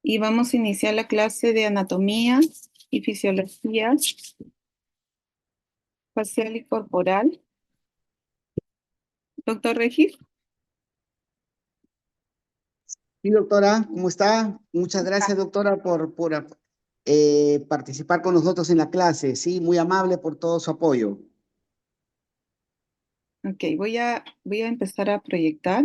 y vamos a iniciar la clase de anatomía y fisiología facial y corporal. Doctor Regis. Sí, doctora, ¿cómo está? Muchas gracias, doctora, por participar con nosotros en la clase. Sí, muy amable por todo su apoyo. Ok, voy a empezar a proyectar.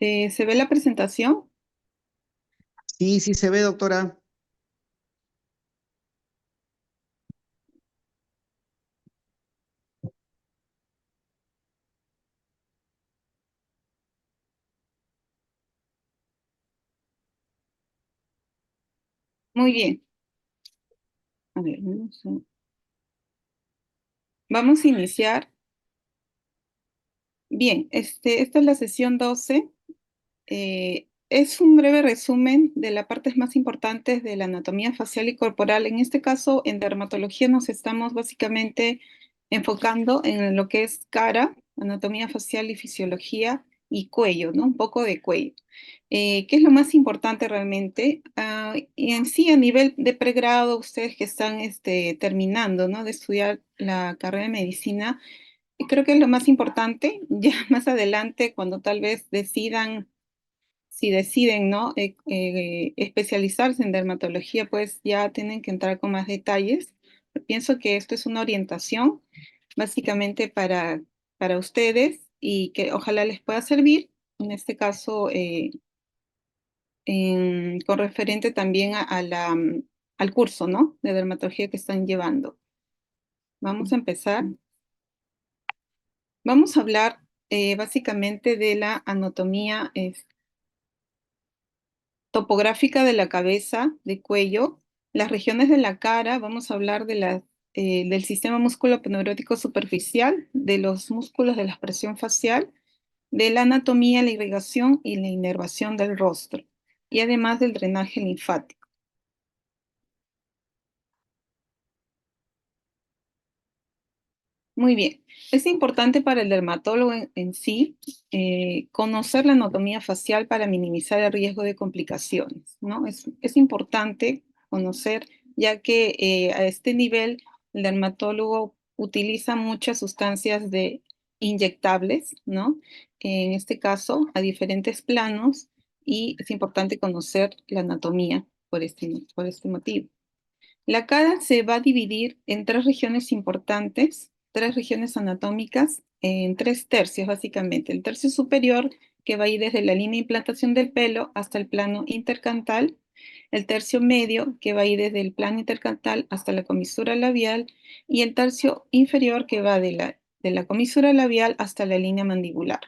¿Se ve la presentación? Sí, sí se ve, doctora. Muy bien. A ver, vamos a iniciar. Bien, esta es la sesión 12. Es un breve resumen de las partes más importantes de la anatomía facial y corporal. En este caso, en dermatología nos estamos básicamente enfocando en lo que es cara, anatomía facial y fisiología y cuello, ¿no? Un poco de cuello. ¿Qué es lo más importante realmente? Y en sí, a nivel de pregrado, ustedes que están terminando, ¿no? De estudiar la carrera de medicina, creo que es lo más importante. Ya más adelante, cuando tal vez decidan si deciden, ¿no? Especializarse en dermatología, pues ya tienen que entrar con más detalles. Pienso que esto es una orientación básicamente para ustedes y que ojalá les pueda servir, en este caso, con referente también al curso, ¿no? De dermatología que están llevando. Vamos a empezar. Vamos a hablar básicamente de la anatomía topográfica de la cabeza, de cuello, las regiones de la cara. Vamos a hablar del sistema músculo-neurótico superficial, de los músculos de la expresión facial, de la anatomía, la irrigación y la inervación del rostro, y además del drenaje linfático. Muy bien. Es importante para el dermatólogo en sí conocer la anatomía facial para minimizar el riesgo de complicaciones, ¿no? Es importante conocer, ya que a este nivel el dermatólogo utiliza muchas sustancias inyectables, ¿no? En este caso, a diferentes planos, y es importante conocer la anatomía por este motivo. La cara se va a dividir en tres regiones importantes, tres regiones anatómicas, en tres tercios básicamente. El tercio superior, que va a ir desde la línea de implantación del pelo hasta el plano intercantal. El tercio medio, que va a ir desde el plano intercantal hasta la comisura labial. Y el tercio inferior, que va de la comisura labial hasta la línea mandibular.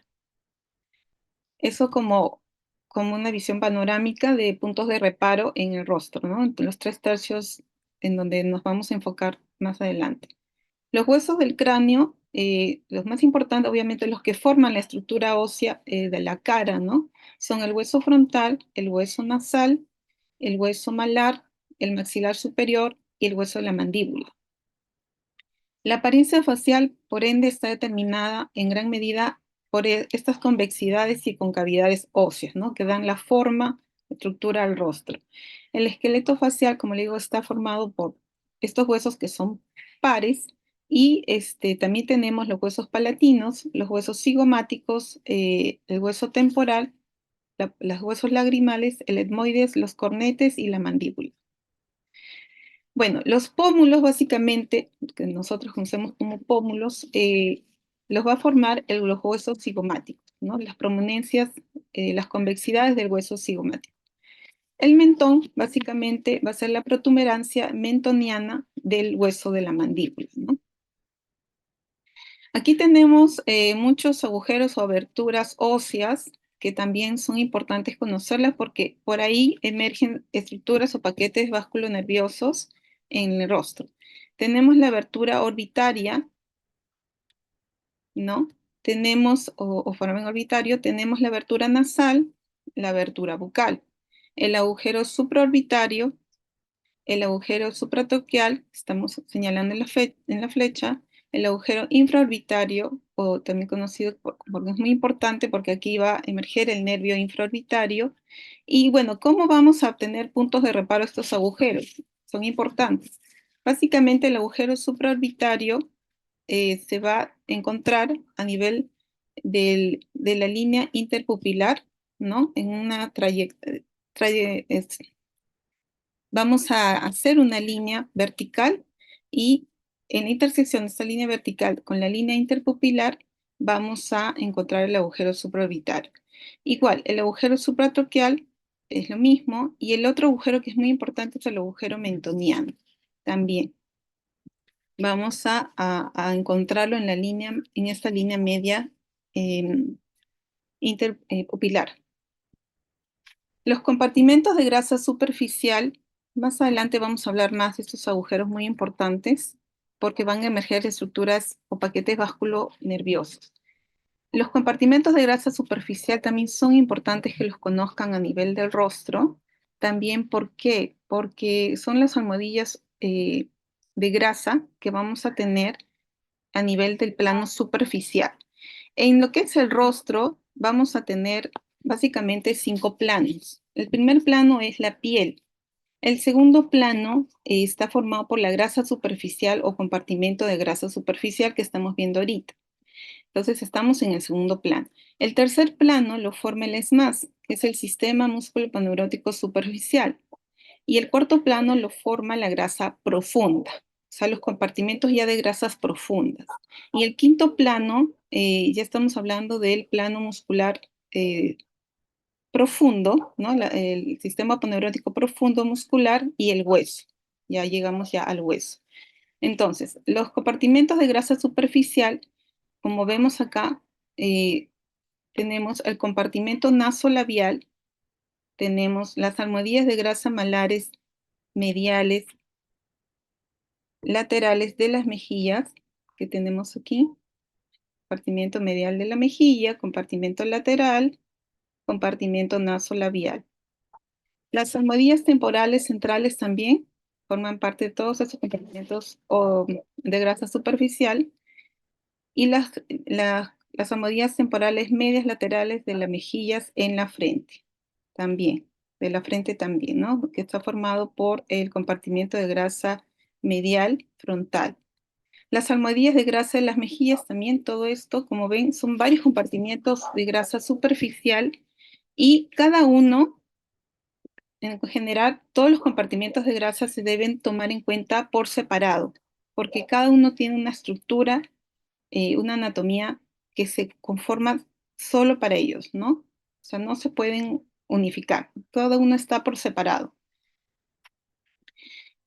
Eso como una visión panorámica de puntos de reparo en el rostro, ¿no? Entre los tres tercios en donde nos vamos a enfocar más adelante. Los huesos del cráneo, los más importantes, obviamente, los que forman la estructura ósea de la cara, ¿no? Son el hueso frontal, el hueso nasal, el hueso malar, el maxilar superior y el hueso de la mandíbula. La apariencia facial, por ende, está determinada en gran medida por estas convexidades y concavidades óseas, ¿no? Que dan la forma, estructura al rostro. El esqueleto facial, como le digo, está formado por estos huesos que son pares, y también tenemos los huesos palatinos, los huesos cigomáticos, el hueso temporal, los huesos lagrimales, el etmoides, los cornetes y la mandíbula. Bueno, los pómulos básicamente, que nosotros conocemos como pómulos, los va a formar los huesos cigomáticos, ¿no? Las prominencias, las convexidades del hueso cigomático. el mentón básicamente va a ser la protuberancia mentoniana del hueso de la mandíbula, ¿no? Aquí tenemos muchos agujeros o aberturas óseas que también son importantes conocerlas porque por ahí emergen estructuras o paquetes vasculonerviosos en el rostro. Tenemos la abertura orbitaria, ¿no? Tenemos, o foramen orbitario, tenemos la abertura nasal, la abertura bucal, el agujero supraorbitario, el agujero supratroqueal, estamos señalando en la flecha, el agujero infraorbitario, o también conocido porque es muy importante porque aquí va a emerger el nervio infraorbitario. Y bueno, ¿cómo vamos a obtener puntos de reparo a estos agujeros? Son importantes. Básicamente el agujero supraorbitario se va a encontrar a nivel de la línea interpupilar, ¿no? En una trayectoria, vamos a hacer una línea vertical y en la intersección de esta línea vertical con la línea interpupilar vamos a encontrar el agujero supraorbitario. Igual, el agujero supratroqueal es lo mismo y el otro agujero que es muy importante es el agujero mentoniano también. Vamos a encontrarlo en la línea, en esta línea media interpupilar. Los compartimentos de grasa superficial, más adelante vamos a hablar más de estos agujeros muy importantes porque van a emerger estructuras o paquetes vasculonerviosos. Los compartimentos de grasa superficial también son importantes que los conozcan a nivel del rostro. También, ¿por qué? Porque son las almohadillas de grasa que vamos a tener a nivel del plano superficial. En lo que es el rostro, vamos a tener básicamente 5 planos. El primer plano es la piel. El segundo plano está formado por la grasa superficial o compartimento de grasa superficial que estamos viendo ahorita. Entonces estamos en el segundo plano. El tercer plano lo forma el ESMAS, que es el sistema músculo-paneurótico superficial. Y el cuarto plano lo forma la grasa profunda, o sea, los compartimentos ya de grasas profundas. Y el quinto plano, ya estamos hablando del plano muscular profundo, ¿no? El sistema aponeurótico profundo muscular y el hueso. Ya llegamos ya al hueso. Entonces, los compartimentos de grasa superficial, como vemos acá, tenemos el compartimento nasolabial, tenemos las almohadillas de grasa malares mediales, laterales de las mejillas que tenemos aquí, compartimiento medial de la mejilla, compartimento lateral, compartimento nasolabial. Las almohadillas temporales centrales también forman parte de todos esos compartimentos de grasa superficial y las almohadillas temporales medias laterales de las mejillas en la frente también, de la frente también, ¿no? Que está formado por el compartimiento de grasa medial frontal. Las almohadillas de grasa de las mejillas también, todo esto, como ven, son varios compartimientos de grasa superficial y cada uno, en general, todos los compartimientos de grasa se deben tomar en cuenta por separado, porque cada uno tiene una estructura, una anatomía que se conforma solo para ellos, ¿no? O sea, no se pueden unificar, cada uno está por separado.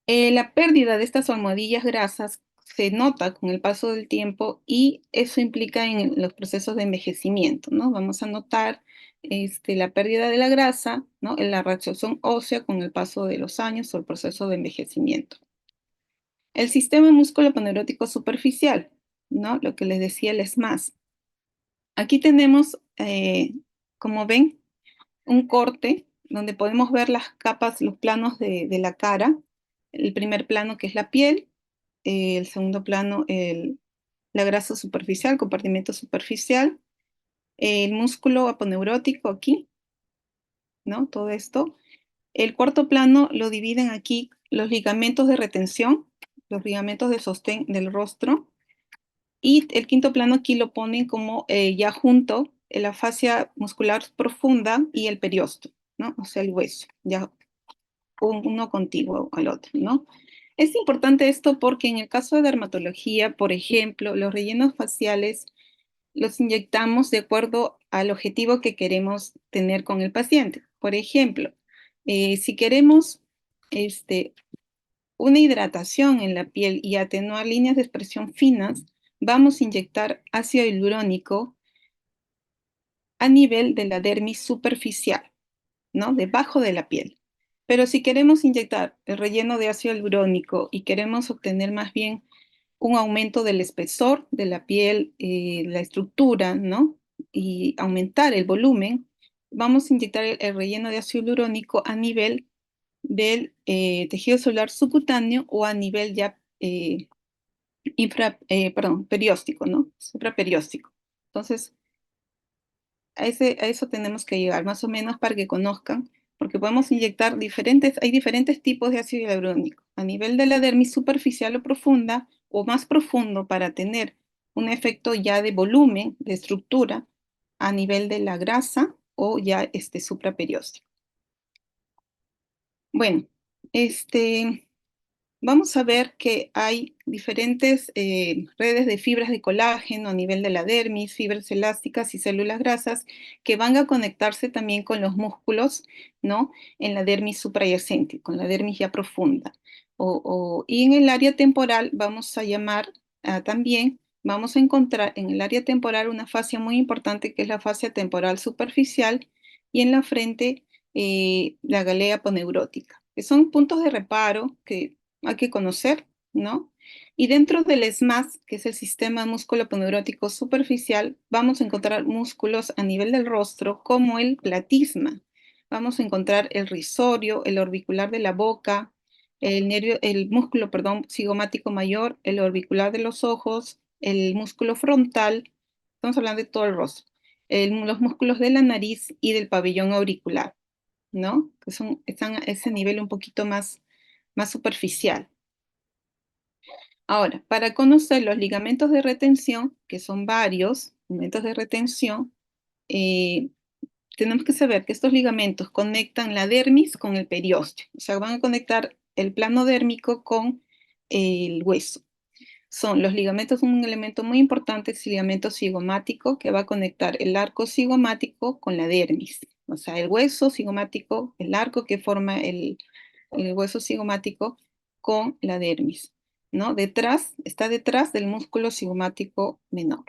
La pérdida de estas almohadillas grasas se nota con el paso del tiempo y eso implica en los procesos de envejecimiento, ¿no? Vamos a notar la pérdida de la grasa, ¿no? La reabsorción ósea con el paso de los años o el proceso de envejecimiento. El sistema músculo-paneurótico superficial, ¿no? Lo que les decía el ESMAS. Aquí tenemos, como ven, un corte donde podemos ver las capas, los planos de la cara. El primer plano que es la piel, el segundo plano la grasa superficial, compartimento superficial, el músculo aponeurótico aquí, ¿no? Todo esto. El cuarto plano lo dividen aquí los ligamentos de retención, los ligamentos de sostén del rostro, y el quinto plano aquí lo ponen como ya junto la fascia muscular profunda y el periósteo, ¿no? O sea, el hueso, ya uno contiguo al otro, ¿no? Es importante esto porque en el caso de dermatología, por ejemplo, los rellenos faciales los inyectamos de acuerdo al objetivo que queremos tener con el paciente. Por ejemplo, Si queremos una hidratación en la piel y atenuar líneas de expresión finas, vamos a inyectar ácido hialurónico a nivel de la dermis superficial, ¿no? Debajo de la piel. Pero si queremos inyectar el relleno de ácido hialurónico y queremos obtener más bien un aumento del espesor de la piel, la estructura, ¿no? Y aumentar el volumen, vamos a inyectar el relleno de ácido hialurónico a nivel del tejido celular subcutáneo o a nivel ya perióstico, ¿no? Supraperióstico. Entonces, a eso tenemos que llegar, más o menos para que conozcan, porque podemos inyectar hay diferentes tipos de ácido hialurónico, a nivel de la dermis superficial o profunda, o más profundo para tener un efecto ya de volumen, de estructura, a nivel de la grasa o ya supraperióstico. Bueno, vamos a ver que hay diferentes redes de fibras de colágeno a nivel de la dermis, fibras elásticas y células grasas que van a conectarse también con los músculos, ¿no? En la dermis suprayacente, con la dermis ya profunda. Y en el área temporal vamos a llamar también, vamos a encontrar en el área temporal una fascia muy importante que es la fascia temporal superficial y en la frente la galea aponeurótica, que son puntos de reparo que hay que conocer, ¿no? Y dentro del SMAS, que es el sistema músculo-aponeurótico superficial, vamos a encontrar músculos a nivel del rostro como el platisma. Vamos a encontrar el risorio, el orbicular de la boca, el músculo, perdón, cigomático mayor, el orbicular de los ojos, el músculo frontal, estamos hablando de todo el rostro, los músculos de la nariz y del pabellón auricular, ¿no? Que están a ese nivel un poquito más superficial. Ahora, para conocer los ligamentos de retención, que son varios ligamentos de retención, eh, tenemos que saber que estos ligamentos conectan la dermis con el periósteo, o sea, van a conectar el plano dérmico con el hueso. Los ligamentos, un elemento muy importante es el ligamento cigomático que va a conectar el arco cigomático con la dermis, o sea, el hueso cigomático, el arco que forma el hueso cigomático con la dermis, ¿no? Está detrás del músculo cigomático menor.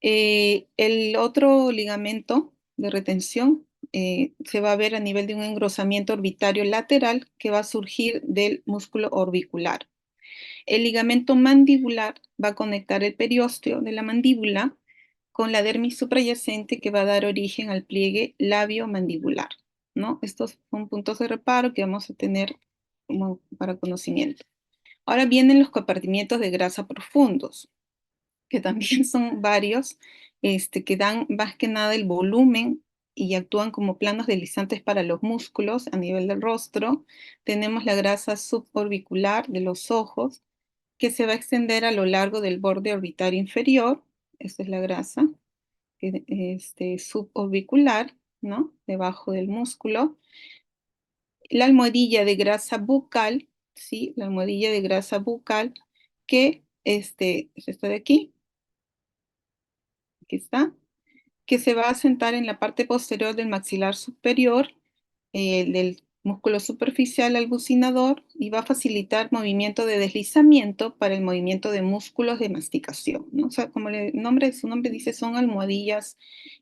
El otro ligamento de retención se va a ver a nivel de un engrosamiento orbitario lateral que va a surgir del músculo orbicular. El ligamento mandibular va a conectar el periósteo de la mandíbula con la dermis suprayacente que va a dar origen al pliegue labio-mandibular, ¿no? Estos son puntos de reparo que vamos a tener como para conocimiento. Ahora vienen los compartimientos de grasa profundos, que también son varios, que dan más que nada el volumen y actúan como planos deslizantes para los músculos a nivel del rostro. Tenemos la grasa suborbicular de los ojos, que se va a extender a lo largo del borde orbitario inferior. Esta es la grasa suborbicular, ¿no? Debajo del músculo. La almohadilla de grasa bucal, ¿sí? La almohadilla de grasa bucal que es esta de aquí está, que se va a sentar en la parte posterior del maxilar superior, del músculo superficial albucinador y va a facilitar movimiento de deslizamiento para el movimiento de músculos de masticación, ¿no? O sea, como su nombre dice, son almohadillas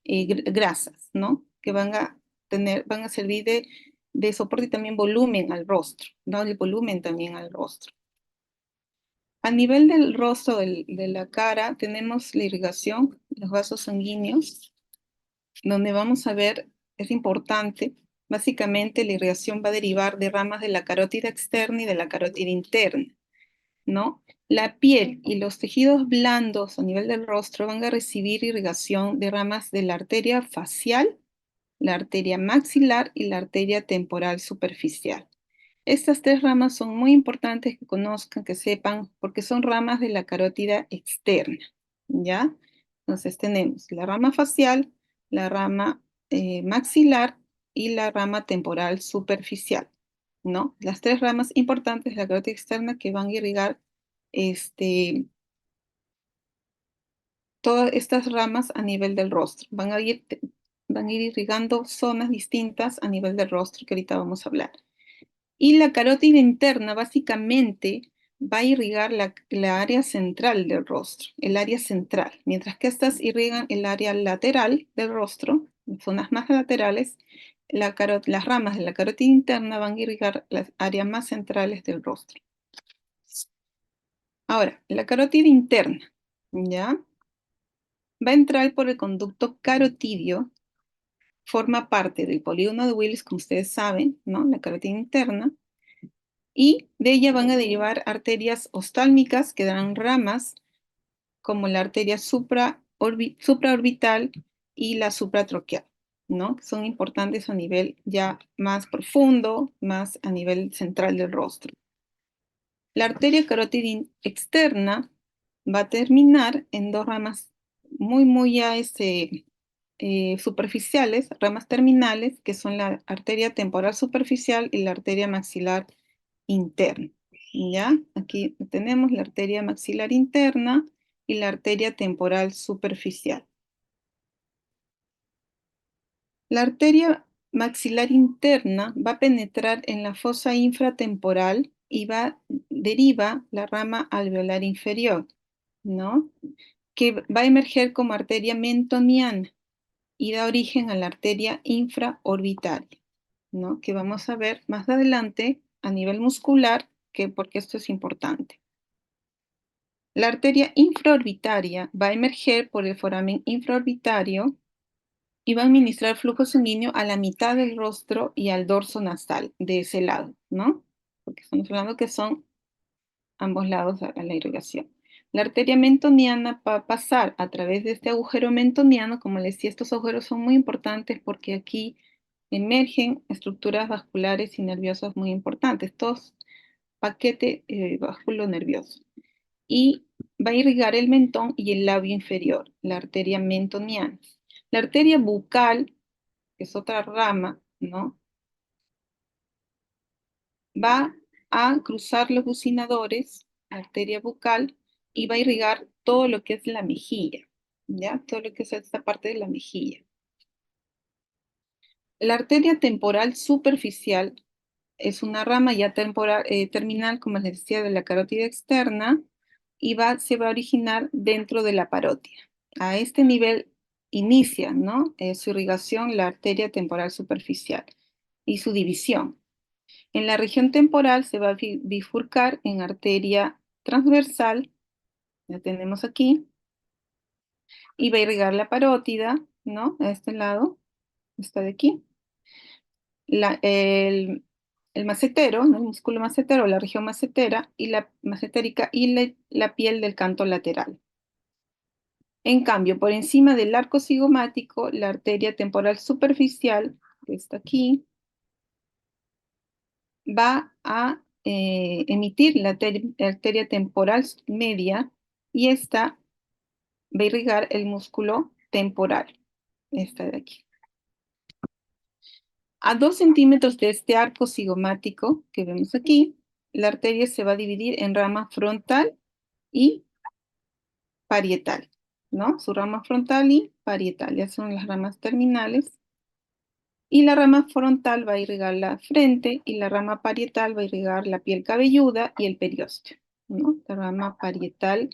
grasas, ¿no? Que van a servir de soporte y también volumen al rostro, ¿no? El volumen también al rostro. A nivel del rostro de la cara tenemos la irrigación, los vasos sanguíneos, donde vamos a ver, es importante, básicamente la irrigación va a derivar de ramas de la carótida externa y de la carótida interna, ¿no? La piel y los tejidos blandos a nivel del rostro van a recibir irrigación de ramas de la arteria facial, la arteria maxilar y la arteria temporal superficial. Estas tres ramas son muy importantes que conozcan, que sepan, porque son ramas de la carótida externa, ¿ya? Entonces tenemos la rama facial, la rama maxilar y la rama temporal superficial, ¿no? Las tres ramas importantes de la carótida externa que van a irrigar todas estas ramas a nivel del rostro. Van a ir van a ir irrigando zonas distintas a nivel del rostro, que ahorita vamos a hablar. Y la carótida interna básicamente va a irrigar la área central del rostro, el área central, mientras que estas irrigan el área lateral del rostro, zonas más laterales, las ramas de la carótida interna van a irrigar las áreas más centrales del rostro. Ahora, la carótida interna, ¿ya? Va a entrar por el conducto carotidio, forma parte del polígono de Willis, como ustedes saben, ¿no? La carótida interna, y de ella van a derivar arterias oftálmicas que darán ramas, como la arteria supraorbital y la supratroqueal, ¿no? Que son importantes a nivel ya más profundo, más a nivel central del rostro. La arteria carótida externa va a terminar en dos ramas muy ya superficiales, ramas terminales, que son la arteria temporal superficial y la arteria maxilar interna. ¿Ya? Aquí tenemos la arteria maxilar interna y la arteria temporal superficial. La arteria maxilar interna va a penetrar en la fosa infratemporal y deriva la rama alveolar inferior, ¿no? Que va a emerger como arteria mentoniana y da origen a la arteria infraorbitaria, ¿no? Que vamos a ver más adelante a nivel muscular, porque esto es importante. La arteria infraorbitaria va a emerger por el foramen infraorbitario y va a administrar flujo sanguíneo a la mitad del rostro y al dorso nasal de ese lado, ¿no? Porque estamos hablando que son ambos lados a la irrigación. La arteria mentoniana va a pasar a través de este agujero mentoniano. Como les decía, estos agujeros son muy importantes porque aquí emergen estructuras vasculares y nerviosas muy importantes, todos paquete nervioso. Y va a irrigar el mentón y el labio inferior, la arteria mentoniana. La arteria bucal, que es otra rama, ¿no? Va a cruzar los bucinadores, la arteria bucal, y va a irrigar todo lo que es la mejilla, ¿ya? Todo lo que es esta parte de la mejilla. La arteria temporal superficial es una rama ya terminal, como les decía, de la carótida externa, y se va a originar dentro de la parótida. A este nivel inicia, ¿no? Su irrigación, la arteria temporal superficial, y su división. En la región temporal se va a bifurcar en arteria transversal, ya tenemos aquí, y va a irrigar la parótida, ¿no? A este lado, está de aquí. El macetero, ¿no? El músculo macetero, la región macetera y la macetérica y la piel del canto lateral. En cambio, por encima del arco cigomático, la arteria temporal superficial, que está aquí, va a emitir la arteria temporal media y esta va a irrigar el músculo temporal, esta de aquí. A 2 centímetros de este arco cigomático que vemos aquí, la arteria se va a dividir en rama frontal y parietal, ¿no? Su rama frontal y parietal, ya son las ramas terminales. Y la rama frontal va a irrigar la frente y la rama parietal va a irrigar la piel cabelluda y el periósteo, ¿no? La rama parietal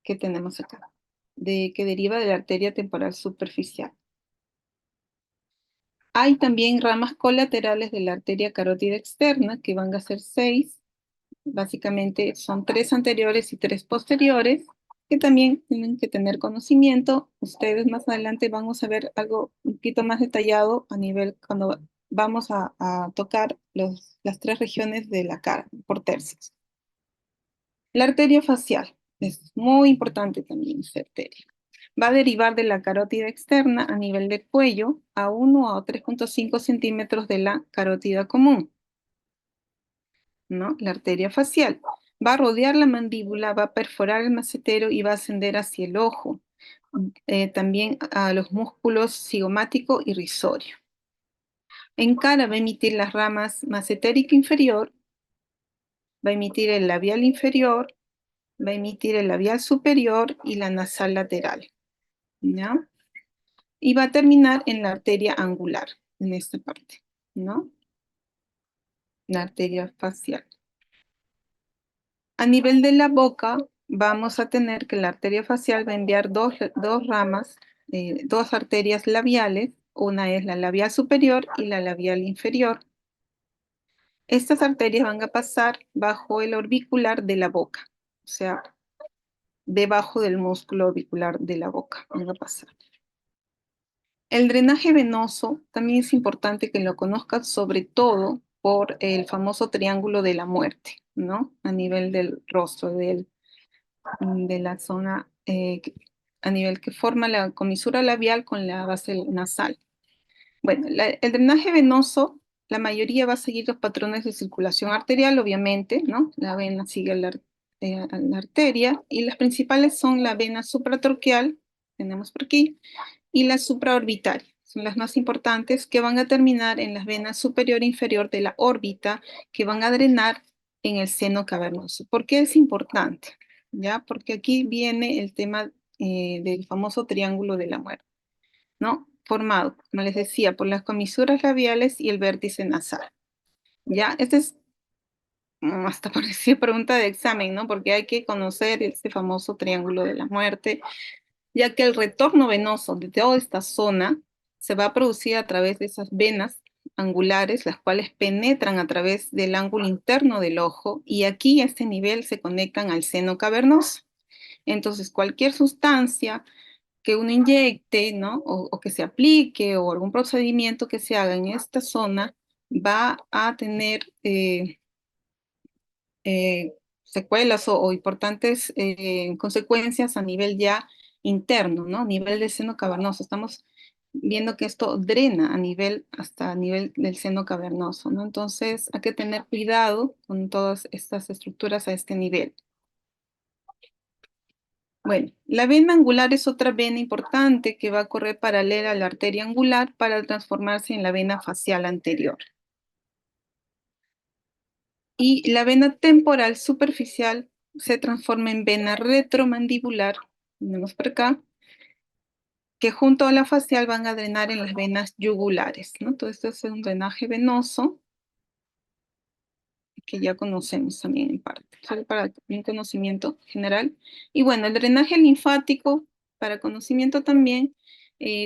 que tenemos acá, que deriva de la arteria temporal superficial. Hay también ramas colaterales de la arteria carótida externa, que van a ser 6. Básicamente son 3 anteriores y 3 posteriores, que también tienen que tener conocimiento. Ustedes más adelante vamos a ver algo un poquito más detallado a nivel cuando vamos a tocar las 3 regiones de la cara por tercios. La arteria facial es muy importante también esta arteria. Va a derivar de la carótida externa a nivel del cuello a 1 a 3.5 centímetros de la carótida común, ¿no? La arteria facial. Va a rodear la mandíbula, va a perforar el macetero y va a ascender hacia el ojo. También a los músculos cigomático y risorio. En cara va a emitir las ramas macetérica inferior, va a emitir el labial inferior, va a emitir el labial superior y la nasal lateral, ¿ya? y va a terminar en la arteria angular, en esta parte, ¿no? La arteria facial. A nivel de la boca, vamos a tener que la arteria facial va a enviar dos ramas, dos arterias labiales. Una es la labial superior y la labial inferior. Estas arterias van a pasar bajo el orbicular de la boca, o sea, debajo del músculo orbicular de la boca van a pasar. El drenaje venoso también es importante que lo conozcas, sobre todo por el famoso triángulo de la muerte, ¿no? A nivel del rostro, de la zona, a nivel que forma la comisura labial con la base nasal. Bueno, el drenaje venoso, la mayoría va a seguir los patrones de circulación arterial, obviamente, ¿no? La vena sigue a la arteria, y las principales son la vena supratroquial, tenemos por aquí, y la supraorbitaria. Son las más importantes, que van a terminar en las venas superior e inferior de la órbita, que van a drenar en el seno cavernoso. ¿Por qué es importante? ¿Ya? Porque aquí viene el tema del famoso triángulo de la muerte, ¿no? Formado, como les decía, por las comisuras labiales y el vértice nasal. ¿Ya? Este es hasta parecía pregunta de examen, ¿no? Porque hay que conocer este famoso triángulo de la muerte, ya que el retorno venoso de toda esta zona se va a producir a través de esas venas angulares, las cuales penetran a través del ángulo interno del ojo, y aquí a este nivel se conectan al seno cavernoso. Entonces, cualquier sustancia que uno inyecte, ¿no? O que se aplique, o algún procedimiento que se haga en esta zona, va a tener secuelas o importantes consecuencias a nivel ya interno, ¿no? A nivel del seno cavernoso. Estamos viendo que esto drena hasta a nivel del seno cavernoso, ¿no? Entonces hay que tener cuidado con todas estas estructuras a este nivel. Bueno, la vena angular es otra vena importante que va a correr paralela a la arteria angular para transformarse en la vena facial anterior. Y la vena temporal superficial se transforma en vena retromandibular, tenemos por acá, que junto a la facial van a drenar en las venas yugulares, ¿no? Todo esto es un drenaje venoso que ya conocemos también en parte, solo para un conocimiento general. Y bueno, el drenaje linfático, para conocimiento también,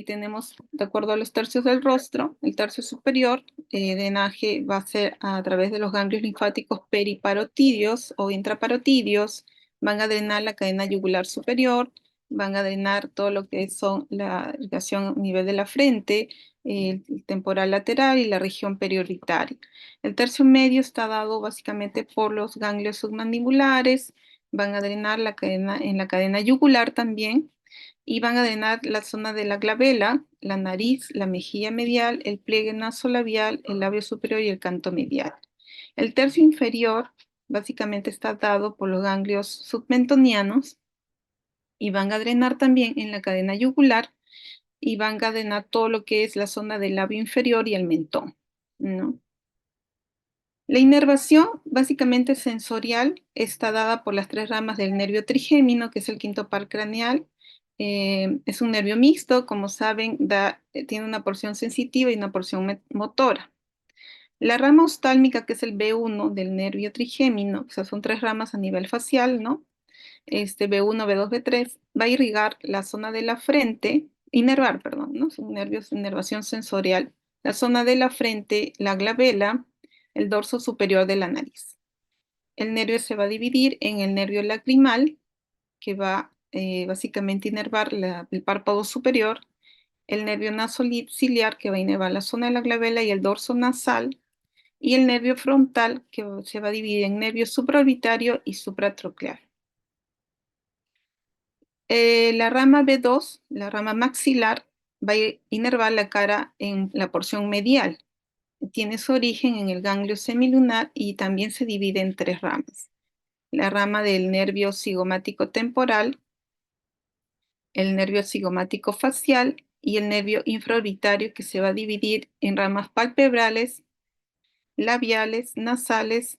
tenemos, de acuerdo a los tercios del rostro, el tercio superior, drenaje va a ser a través de los ganglios linfáticos periparotidios o intraparotidios, van a drenar la cadena yugular superior, van a drenar todo lo que son la irrigación a nivel de la frente, el temporal lateral y la región periorbitaria. El tercio medio está dado básicamente por los ganglios submandibulares, van a drenar en la cadena yugular también, y van a drenar la zona de la glabela, la nariz, la mejilla medial, el pliegue nasolabial, el labio superior y el canto medial. El tercio inferior básicamente está dado por los ganglios submentonianos, y van a drenar también en la cadena yugular, y van a drenar todo lo que es la zona del labio inferior y el mentón, ¿no? La inervación, básicamente sensorial, está dada por las tres ramas del nervio trigémino, que es el quinto par craneal. Es un nervio mixto, como saben, tiene una porción sensitiva y una porción motora. La rama oftálmica, que es el B1 del nervio trigémino, o sea, son tres ramas a nivel facial, ¿no? B1, B2, B3, va a irrigar la zona de la frente, inervar, perdón, ¿no? Son nervios, inervación sensorial, la zona de la frente, la glabela, el dorso superior de la nariz. El nervio se va a dividir en el nervio lacrimal, que va básicamente a inervar el párpado superior, el nervio nasociliar, que va a inervar la zona de la glabela y el dorso nasal, y el nervio frontal, que se va a dividir en nervio supraorbitario y supratroqueal. La rama B2, la rama maxilar, va a inervar la cara en la porción medial. Tiene su origen en el ganglio semilunar y también se divide en tres ramas. La rama del nervio cigomático temporal, el nervio cigomático facial y el nervio infraorbitario, que se va a dividir en ramas palpebrales, labiales, nasales,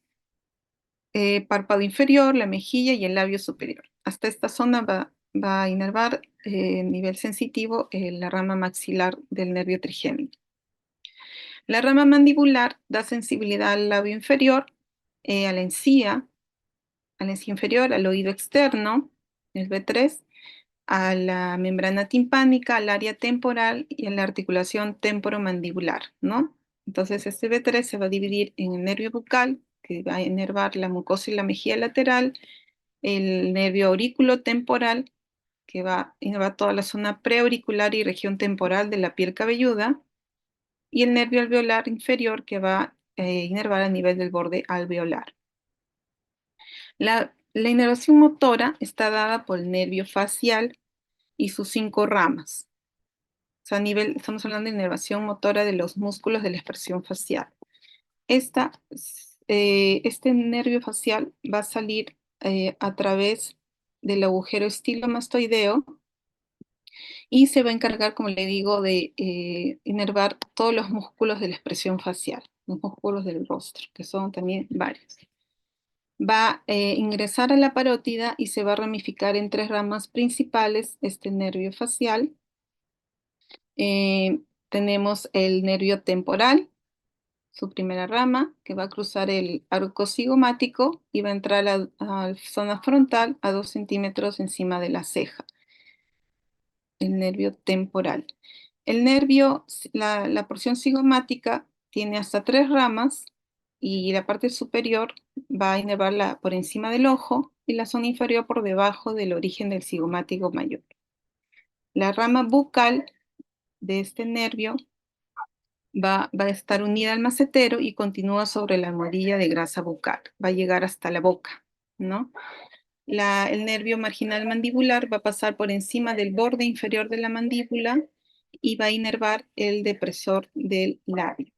párpado inferior, la mejilla y el labio superior. Hasta esta zona va a inervar a nivel sensitivo la rama maxilar del nervio trigémino. La rama mandibular da sensibilidad al labio inferior, a la encía inferior, al oído externo, el B3, a la membrana timpánica, al área temporal y a la articulación temporomandibular, ¿no? Entonces este B3 se va a dividir en el nervio bucal, que va a inervar la mucosa y la mejilla lateral, el nervio aurículo temporal, que va a inervar toda la zona preauricular y región temporal de la piel cabelluda, y el nervio alveolar inferior, que va a inervar a nivel del borde alveolar. La inervación motora está dada por el nervio facial y sus 5 ramas. O sea, a nivel, estamos hablando de inervación motora de los músculos de la expresión facial. Este nervio facial va a salir a través del agujero estilomastoideo y se va a encargar, como le digo, de inervar todos los músculos de la expresión facial, los músculos del rostro, que son también varios. Va a ingresar a la parótida y se va a ramificar en 3 ramas principales este nervio facial. Tenemos el nervio temporal, su primera rama, que va a cruzar el arco cigomático y va a entrar a la zona frontal a 2 centímetros encima de la ceja, el nervio temporal. La porción cigomática tiene hasta 3 ramas y la parte superior va a inervarla por encima del ojo y la zona inferior por debajo del origen del cigomático mayor. La rama bucal de este nervio va a estar unida al macetero y continúa sobre la almohadilla de grasa bucal. Va a llegar hasta la boca, ¿no? El nervio marginal mandibular va a pasar por encima del borde inferior de la mandíbula y va a inervar el depresor del labio.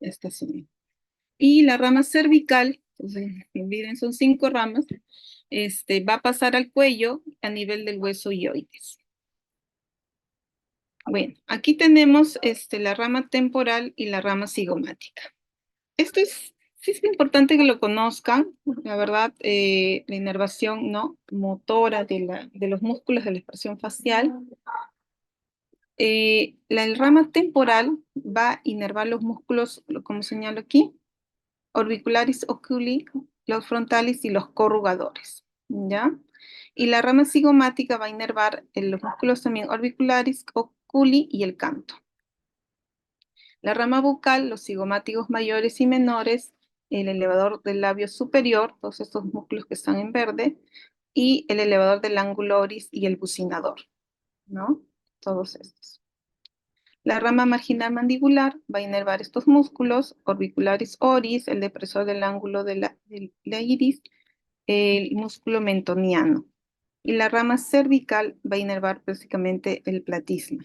Esta zona. Y la rama cervical, entonces, miren, son 5 ramas, va a pasar al cuello a nivel del hueso hioides. Bueno, aquí tenemos la rama temporal y la rama cigomática. Sí es importante que lo conozcan, la verdad, la inervación, ¿no?, motora de los músculos de la expresión facial. La rama temporal va a inervar los músculos, como señalo aquí, orbicularis oculi, los frontales y los corrugadores, ¿ya? Y la rama cigomática va a inervar los músculos también orbicularis, oculi y el canto. La rama bucal, los cigomáticos mayores y menores, el elevador del labio superior, todos estos músculos que están en verde, y el elevador del ángulo oris y el bucinador, ¿no? Todos estos. La rama marginal mandibular va a inervar estos músculos, orbicularis oris, el depresor del ángulo de la iris, el músculo mentoniano. Y la rama cervical va a inervar básicamente el platisma.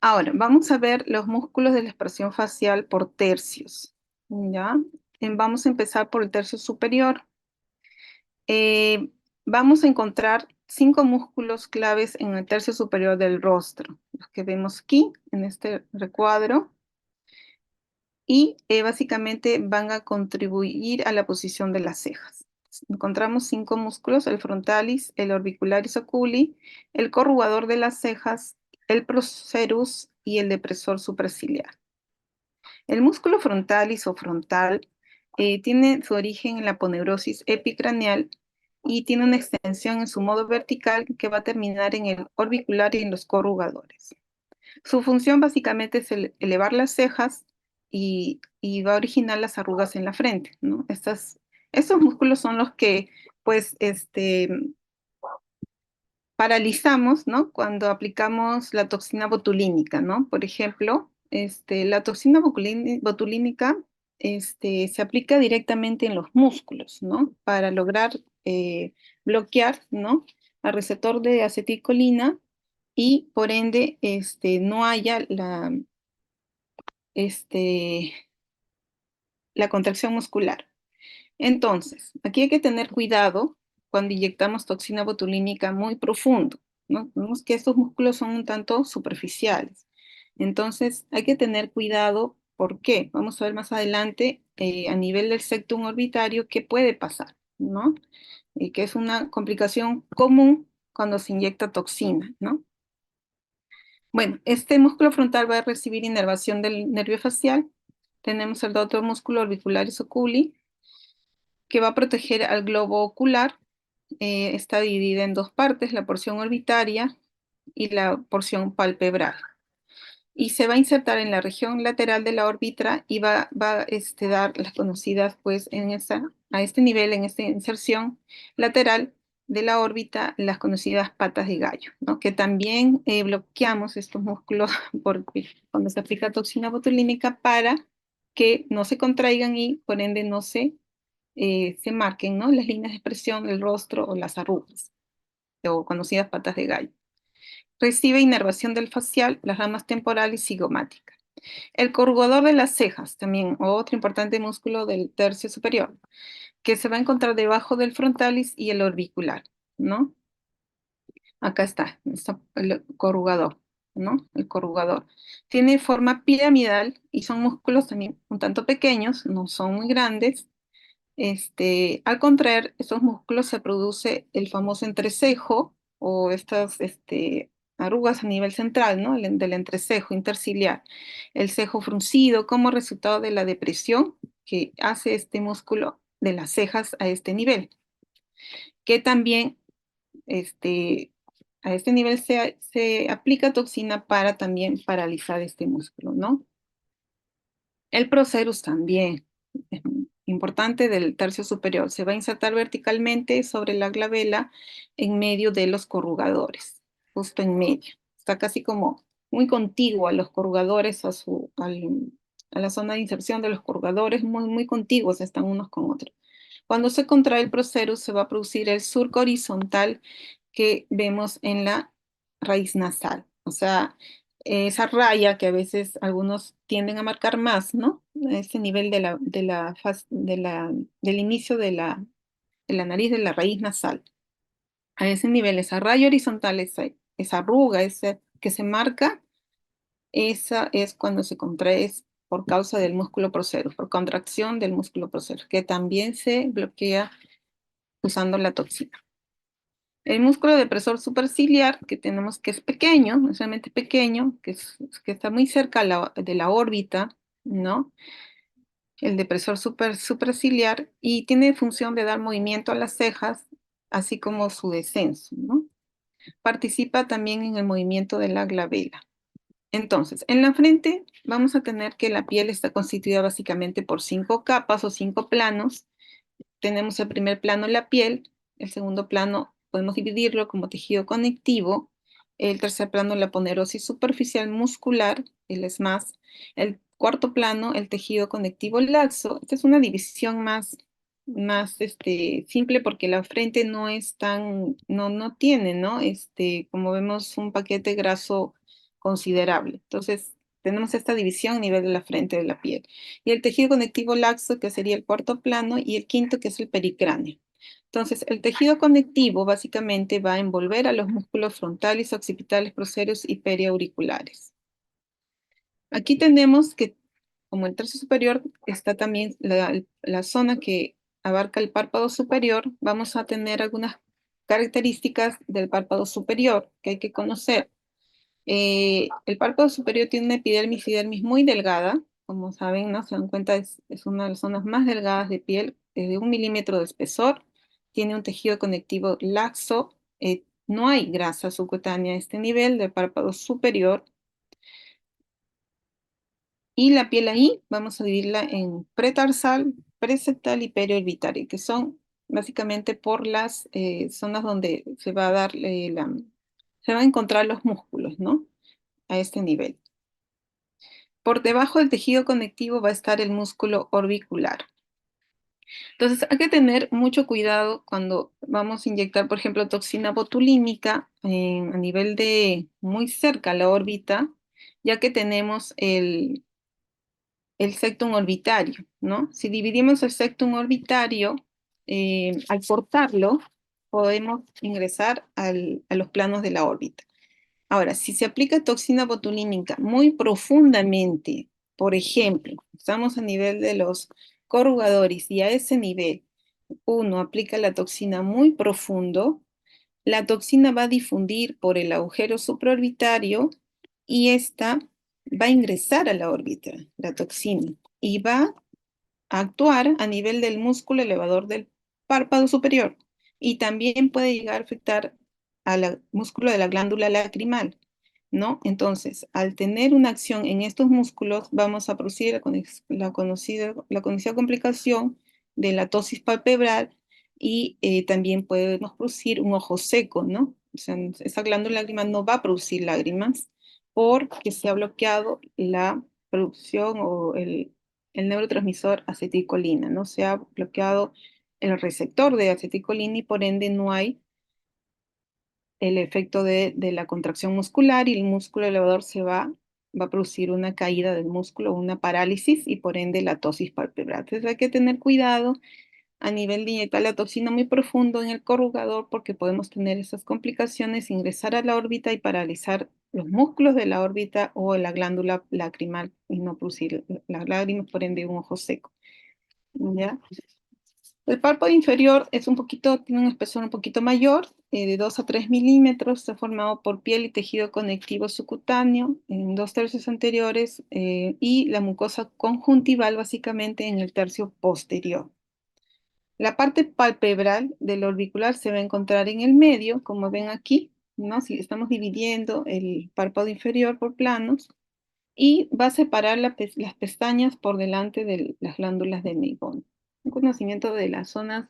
Ahora, vamos a ver los músculos de la expresión facial por tercios, ¿ya? Vamos a empezar por el tercio superior. Vamos a encontrar 5 músculos claves en el tercio superior del rostro, los que vemos aquí en este recuadro, y básicamente van a contribuir a la posición de las cejas. Encontramos 5 músculos: el frontalis, el orbicularis oculi, el corrugador de las cejas, el procerus y el depresor supraciliar. El músculo frontalis o frontal tiene su origen en la aponeurosis epicraneal y tiene una extensión en su modo vertical que va a terminar en el orbicular y en los corrugadores. Su función básicamente es elevar las cejas y va a originar las arrugas en la frente, ¿no? Estos músculos son los que, pues, paralizamos, ¿no?, cuando aplicamos la toxina botulínica, ¿no? Por ejemplo, la toxina botulínica se aplica directamente en los músculos, ¿no?, para lograr bloquear, ¿no?, al receptor de acetilcolina y por ende no haya la contracción muscular. Entonces, aquí hay que tener cuidado cuando inyectamos toxina botulínica muy profundo, ¿no? Vemos que estos músculos son un tanto superficiales. Entonces, hay que tener cuidado. ¿Por qué? Vamos a ver más adelante a nivel del septum orbitario qué puede pasar, ¿no? y que es una complicación común cuando se inyecta toxina, ¿no? Bueno, este músculo frontal va a recibir inervación del nervio facial. Tenemos el otro músculo orbicularis oculi, que va a proteger al globo ocular. Está dividida en dos partes, la porción orbitaria y la porción palpebral. Y se va a insertar en la región lateral de la órbita y va a dar las conocidas, pues, a este nivel, en esta inserción lateral de la órbita, las conocidas patas de gallo, ¿no? Que también bloqueamos estos músculos cuando se aplica toxina botulínica para que no se contraigan y por ende no se marquen, ¿no? Las líneas de expresión del rostro o las arrugas, o conocidas patas de gallo. Recibe inervación del facial, las ramas temporal y cigomática. El corrugador de las cejas, también otro importante músculo del tercio superior, que se va a encontrar debajo del frontalis y el orbicular, ¿no? Acá está el corrugador, ¿no? El corrugador. Tiene forma piramidal y son músculos también un tanto pequeños, no son muy grandes. Al contraer estos músculos se produce el famoso entrecejo o estas arrugas a nivel central, ¿no? Del entrecejo interciliar, el cejo fruncido como resultado de la depresión que hace este músculo de las cejas a este nivel, que también a este nivel se aplica toxina para también paralizar este músculo, ¿no? El procerus también es importante del tercio superior. Se va a insertar verticalmente sobre la glabela en medio de los corrugadores, justo en medio. Está casi como muy contiguo a los corrugadores, a la zona de inserción de los corrugadores, muy, muy contiguos están unos con otros. Cuando se contrae el procerus se va a producir el surco horizontal que vemos en la raíz nasal. O sea, esa raya que a veces algunos tienden a marcar más, ¿no? Ese nivel del inicio de la nariz, de la raíz nasal. A ese nivel, esa raya horizontal, esa arruga que se marca, esa es cuando se contrae por causa del músculo procerus, por contracción del músculo procerus, que también se bloquea usando la toxina. El músculo depresor superciliar, que tenemos que es pequeño, es realmente pequeño, que está muy cerca de la órbita, ¿no? El depresor superciliar, y tiene función de dar movimiento a las cejas, así como su descenso, ¿no? Participa también en el movimiento de la glabela. Entonces, en la frente vamos a tener que la piel está constituida básicamente por 5 capas o 5 planos. Tenemos el primer plano, la piel; el segundo plano podemos dividirlo como tejido conectivo; el tercer plano, la ponerosis superficial muscular, el ESMAS; el cuarto plano, el tejido conectivo laxo. Esta es una división más simple porque la frente no es no tiene, ¿no? Como vemos, un paquete graso considerable. Entonces, tenemos esta división a nivel de la frente de la piel. Y el tejido conectivo laxo, que sería el cuarto plano, y el quinto, que es el pericráneo. Entonces, el tejido conectivo básicamente va a envolver a los músculos frontales, occipitales, procerus y periauriculares. Aquí tenemos que, como el tercio superior, está también la zona que abarca el párpado superior. Vamos a tener algunas características del párpado superior que hay que conocer. El párpado superior tiene una epidermis y dermis muy delgada, como saben, ¿no? Se dan cuenta, es una de las zonas más delgadas de piel, de 1 milímetro de espesor. Tiene un tejido conectivo laxo. No hay grasa subcutánea a este nivel del párpado superior. Y la piel ahí vamos a dividirla en pretarsal, preseptal y periorbitaria, que son básicamente por las zonas donde se va a dar se van a encontrar los músculos, ¿no? A este nivel. Por debajo del tejido conectivo va a estar el músculo orbicular. Entonces hay que tener mucho cuidado cuando vamos a inyectar, por ejemplo, toxina botulínica a nivel de muy cerca a la órbita, ya que tenemos el septum orbitario, ¿no? Si dividimos el septum orbitario, al cortarlo, podemos ingresar a los planos de la órbita. Ahora, si se aplica toxina botulínica muy profundamente, por ejemplo, estamos a nivel de los corrugadores y a ese nivel uno aplica la toxina muy profundo, la toxina va a difundir por el agujero supraorbitario y esta va a ingresar a la órbita, la toxina, y va a actuar a nivel del músculo elevador del párpado superior y también puede llegar a afectar al músculo de la glándula lacrimal, ¿no? Entonces, al tener una acción en estos músculos, vamos a producir la conocida complicación de la tosis palpebral y también podemos producir un ojo seco, ¿no? O sea, esa glándula lacrimal no va a producir lágrimas porque se ha bloqueado la producción o el neurotransmisor acetilcolina, ¿no? Se ha bloqueado el receptor de acetilcolina y por ende no hay el efecto de la contracción muscular y el músculo elevador va a producir una caída del músculo, una parálisis y por ende la tosis palpebral. Entonces hay que tener cuidado a nivel de inyectar la toxina muy profundo en el corrugador porque podemos tener esas complicaciones, ingresar a la órbita y paralizar los músculos de la órbita o la glándula lacrimal y no producir las lágrimas, por ende un ojo seco. ¿Ya? El párpado inferior es tiene un espesor un poquito mayor, de 2 a 3 milímetros, está formado por piel y tejido conectivo subcutáneo en 2 tercios anteriores y la mucosa conjuntival básicamente en el tercio posterior. La parte palpebral del orbicular se va a encontrar en el medio, como ven aquí, ¿no? Si estamos dividiendo el párpado inferior por planos, y va a separar las pestañas por delante de las glándulas de Meibomian. Un conocimiento de las zonas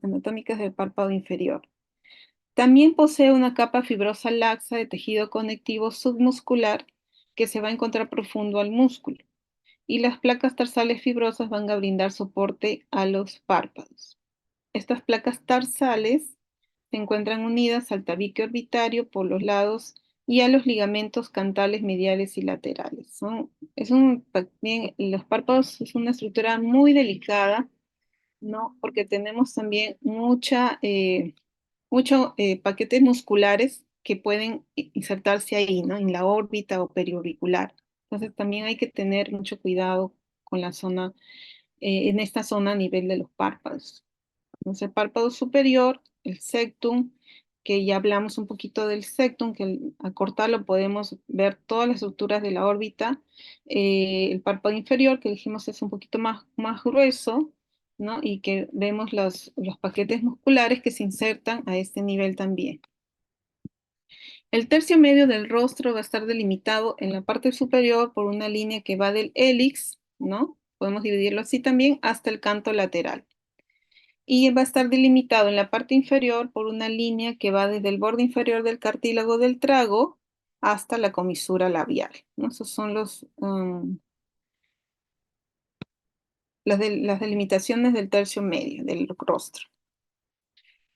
anatómicas del párpado inferior. También posee una capa fibrosa laxa de tejido conectivo submuscular que se va a encontrar profundo al músculo y las placas tarsales fibrosas van a brindar soporte a los párpados. Estas placas tarsales se encuentran unidas al tabique orbitario por los lados y a los ligamentos cantales mediales y laterales. También los párpados es una estructura muy delicada, ¿no? Porque tenemos también muchos paquetes musculares que pueden insertarse ahí, ¿no? En la órbita o periorbicular. Entonces también hay que tener mucho cuidado con en esta zona a nivel de los párpados. Entonces, el párpado superior, el septum, que ya hablamos un poquito del septum, que al cortarlo podemos ver todas las estructuras de la órbita. El párpado inferior, que dijimos es un poquito más grueso, ¿no? Y que vemos los paquetes musculares que se insertan a este nivel también. El tercio medio del rostro va a estar delimitado en la parte superior por una línea que va del hélix, ¿no? Podemos dividirlo así también, hasta el canto lateral y va a estar delimitado en la parte inferior por una línea que va desde el borde inferior del cartílago del trago hasta la comisura labial, ¿no? Esos son las delimitaciones del tercio medio del rostro.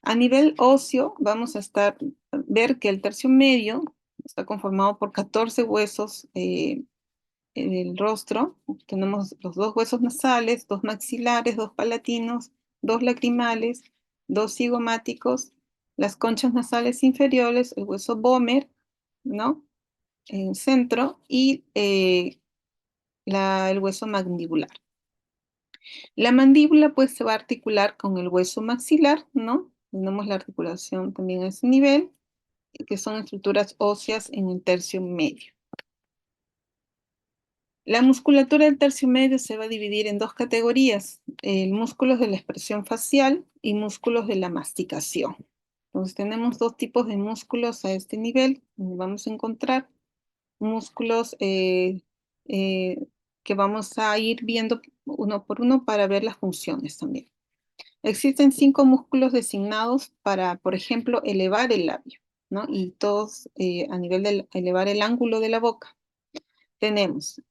A nivel óseo, vamos a ver que el tercio medio está conformado por 14 huesos en el rostro. Tenemos los 2 huesos nasales, 2 maxilares, 2 palatinos, 2 lacrimales, 2 zigomáticos, las conchas nasales inferiores, el hueso Bomer, ¿no? En el centro, y el hueso mandibular. La mandíbula pues se va a articular con el hueso maxilar, ¿no? Tenemos la articulación también a ese nivel, que son estructuras óseas en el tercio medio. La musculatura del tercio medio se va a dividir en 2 categorías, músculos de la expresión facial y músculos de la masticación. Entonces tenemos 2 tipos de músculos a este nivel, donde vamos a encontrar músculos que vamos a ir viendo uno por uno para ver las funciones también. Existen 5 músculos designados para, por ejemplo, elevar el labio, ¿no? Y todos a nivel de elevar el ángulo de la boca. Tenemos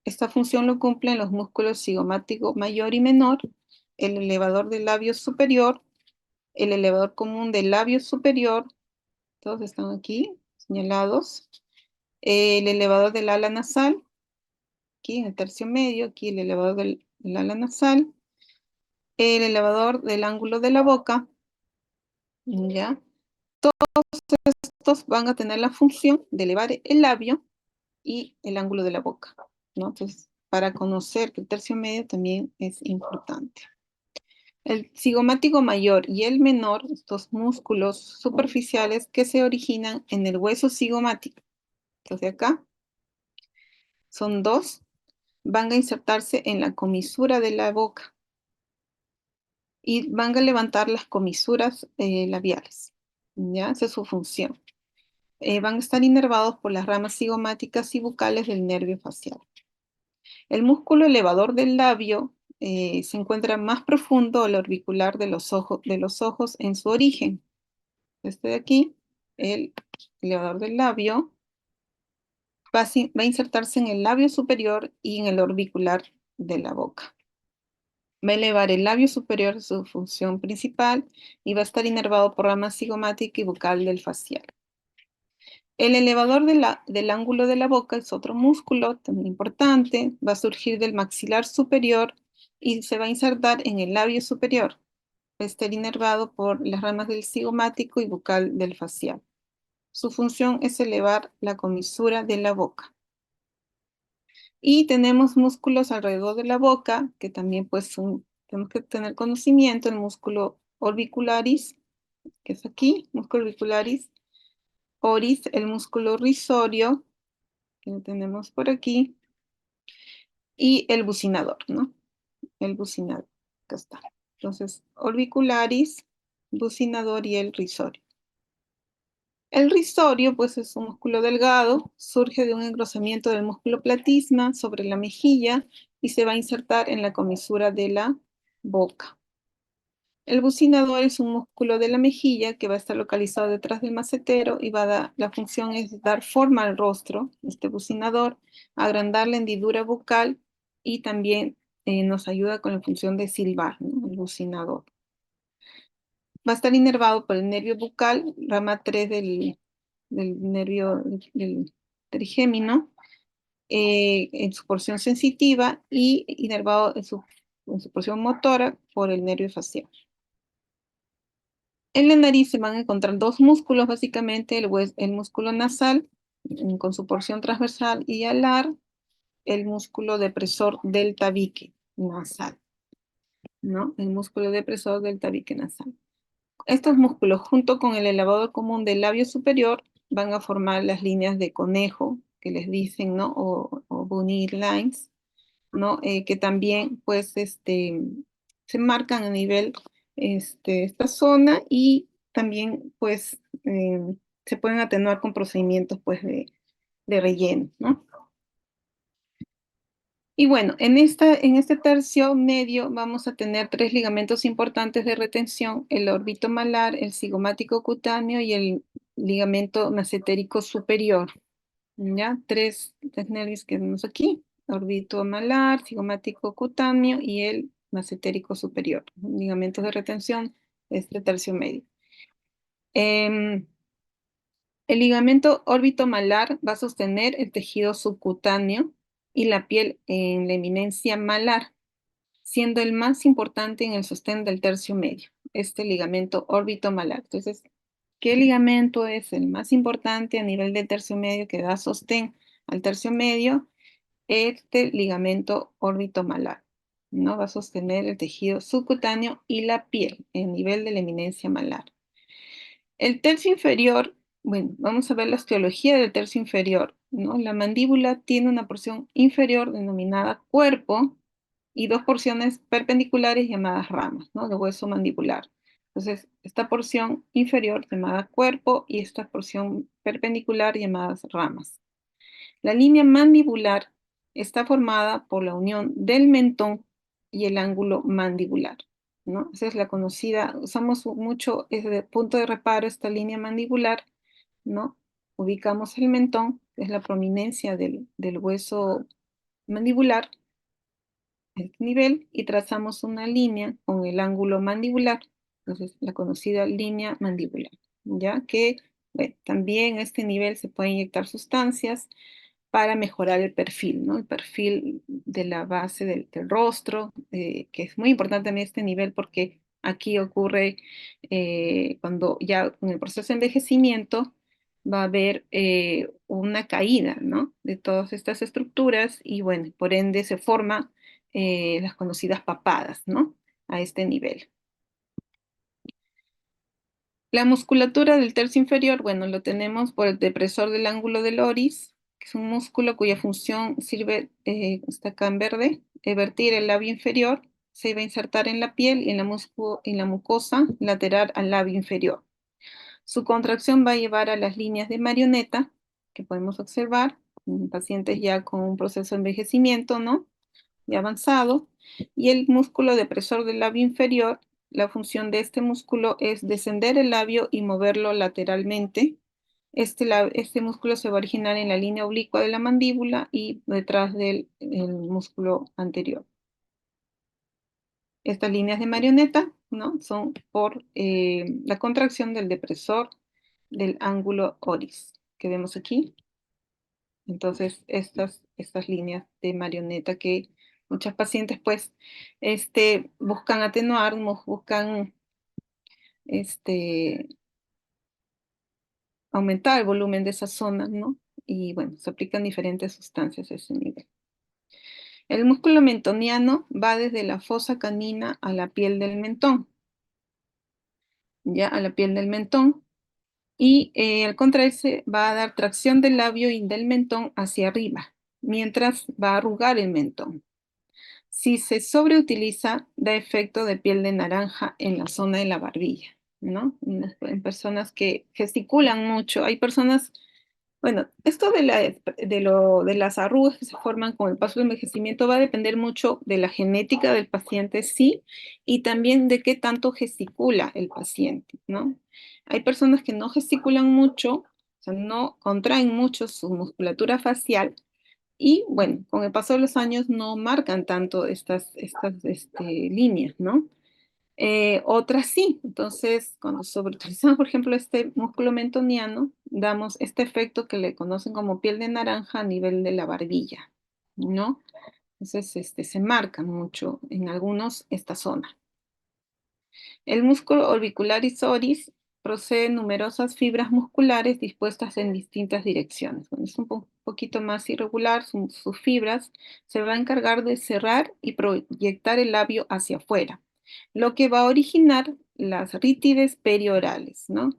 esta función lo cumplen los músculos cigomático mayor y menor, el elevador del labio superior, el elevador común del labio superior, todos están aquí señalados, el elevador del ala nasal, aquí en el tercio medio, aquí el elevador del ala nasal, el elevador del ángulo de la boca, ¿ya? Estos van a tener la función de elevar el labio y el ángulo de la boca, ¿no? Entonces, para conocer que el tercio medio también es importante. El cigomático mayor y el menor, estos músculos superficiales que se originan en el hueso cigomático. Entonces acá son dos, van a insertarse en la comisura de la boca y van a levantar las comisuras labiales. ¿Ya? Esa es su función. Van a estar inervados por las ramas cigomáticas y bucales del nervio facial. El músculo elevador del labio se encuentra más profundo al orbicular de los ojos en su origen. Este de aquí, el elevador del labio, va a insertarse en el labio superior y en el orbicular de la boca. Va a elevar el labio superior, su función principal, y va a estar inervado por rama cigomática y bucal del facial. El elevador del ángulo de la boca es otro músculo también importante, va a surgir del maxilar superior y se va a insertar en el labio superior. Va a estar inervado por las ramas del cigomático y bucal del facial. Su función es elevar la comisura de la boca. Y tenemos músculos alrededor de la boca, que también pues tenemos que tener conocimiento, el músculo orbicularis, que es aquí, músculo orbicularis, oris, el músculo risorio, que lo tenemos por aquí, y el bucinador, ¿no? El bucinador, acá está. Entonces, orbicularis, bucinador y el risorio. El risorio, pues, es un músculo delgado, surge de un engrosamiento del músculo platisma sobre la mejilla y se va a insertar en la comisura de la boca. El bucinador es un músculo de la mejilla que va a estar localizado detrás del macetero y la función es dar forma al rostro, este bucinador, agrandar la hendidura bucal y también nos ayuda con la función de silbar, ¿no? El bucinador. Va a estar inervado por el nervio bucal, rama 3 del nervio del trigémino, en su porción sensitiva y inervado en su porción motora por el nervio facial. En la nariz se van a encontrar dos músculos, básicamente, el músculo nasal, con su porción transversal y alar, el músculo depresor del tabique nasal, ¿no? El músculo depresor del tabique nasal. Estos músculos, junto con el elevador común del labio superior, van a formar las líneas de conejo, que les dicen, ¿no? O bunny lines, ¿no? Que también, pues, se marcan a nivel, esta zona y también, pues, se pueden atenuar con procedimientos, pues, de relleno, ¿no? Y bueno, en este tercio medio vamos a tener tres ligamentos importantes de retención, el orbitomalar, el cigomático cutáneo y el ligamento mesentérico superior. ¿Ya? Tres nervios que vemos aquí, orbitomalar, cigomático cutáneo y el mesentérico superior, ligamentos de retención, este tercio medio. El ligamento orbitomalar va a sostener el tejido subcutáneo y la piel en la eminencia malar, siendo el más importante en el sostén del tercio medio, este ligamento orbitomalar. Entonces, ¿qué ligamento es el más importante a nivel del tercio medio que da sostén al tercio medio? Este ligamento orbitomalar, ¿no? Va a sostener el tejido subcutáneo y la piel en nivel de la eminencia malar. El tercio inferior, bueno, vamos a ver la osteología del tercio inferior, ¿no? La mandíbula tiene una porción inferior denominada cuerpo y dos porciones perpendiculares llamadas ramas, ¿no? De hueso mandibular. Entonces, esta porción inferior llamada cuerpo y esta porción perpendicular llamadas ramas. La línea mandibular está formada por la unión del mentón y el ángulo mandibular, ¿no? Esa es la conocida, usamos mucho ese punto de reparo, esta línea mandibular, ¿no? Ubicamos el mentón, que es la prominencia del hueso mandibular, este nivel, y trazamos una línea con el ángulo mandibular, entonces la conocida línea mandibular, ¿ya? Que también a este nivel se pueden inyectar sustancias para mejorar el perfil, ¿no? El perfil de la base del rostro, que es muy importante en este nivel porque aquí ocurre cuando ya con el proceso de envejecimiento va a haber una caída, ¿no? De todas estas estructuras y bueno, por ende se forman las conocidas papadas, ¿no? a este nivel. La musculatura del tercio inferior, bueno, lo tenemos por el depresor del ángulo del oris, que es un músculo cuya función sirve, está acá en verde, vertir el labio inferior, se va a insertar en la piel y en la mucosa lateral al labio inferior. Su contracción va a llevar a las líneas de marioneta, que podemos observar en pacientes ya con un proceso de envejecimiento, ¿no? Ya avanzado, y el músculo depresor del labio inferior, la función de este músculo es descender el labio y moverlo lateralmente. Este músculo se va a originar en la línea oblicua de la mandíbula y detrás del el músculo anterior. Estas líneas de marioneta, ¿no? Son por la contracción del depresor del ángulo oris que vemos aquí. Entonces, estas líneas de marioneta que muchas pacientes pues buscan atenuar, buscan este, aumentar el volumen de esa zona, ¿no? Y bueno, se aplican diferentes sustancias a ese nivel. El músculo mentoniano va desde la fosa canina a la piel del mentón, ya a la piel del mentón, y al contraerse va a dar tracción del labio y del mentón hacia arriba, mientras va a arrugar el mentón. Si se sobreutiliza, da efecto de piel de naranja en la zona de la barbilla, ¿no? En personas que gesticulan mucho. Hay personas, bueno, esto de las arrugas que se forman con el paso del envejecimiento va a depender mucho de la genética del paciente, sí, y también de qué tanto gesticula el paciente, ¿no? Hay personas que no gesticulan mucho, o sea, no contraen mucho su musculatura facial, y bueno, con el paso de los años no marcan tanto estas líneas, ¿no? Otras sí. Entonces, cuando sobreutilizamos, por ejemplo, este músculo mentoniano, damos este efecto que le conocen como piel de naranja a nivel de la barbilla, ¿no? Entonces, se marca mucho en algunos esta zona. El músculo orbicularis oris posee numerosas fibras musculares dispuestas en distintas direcciones. Bueno, es un poquito más irregular, sus fibras se va a encargar de cerrar y proyectar el labio hacia afuera, lo que va a originar las rítides periorales, ¿no?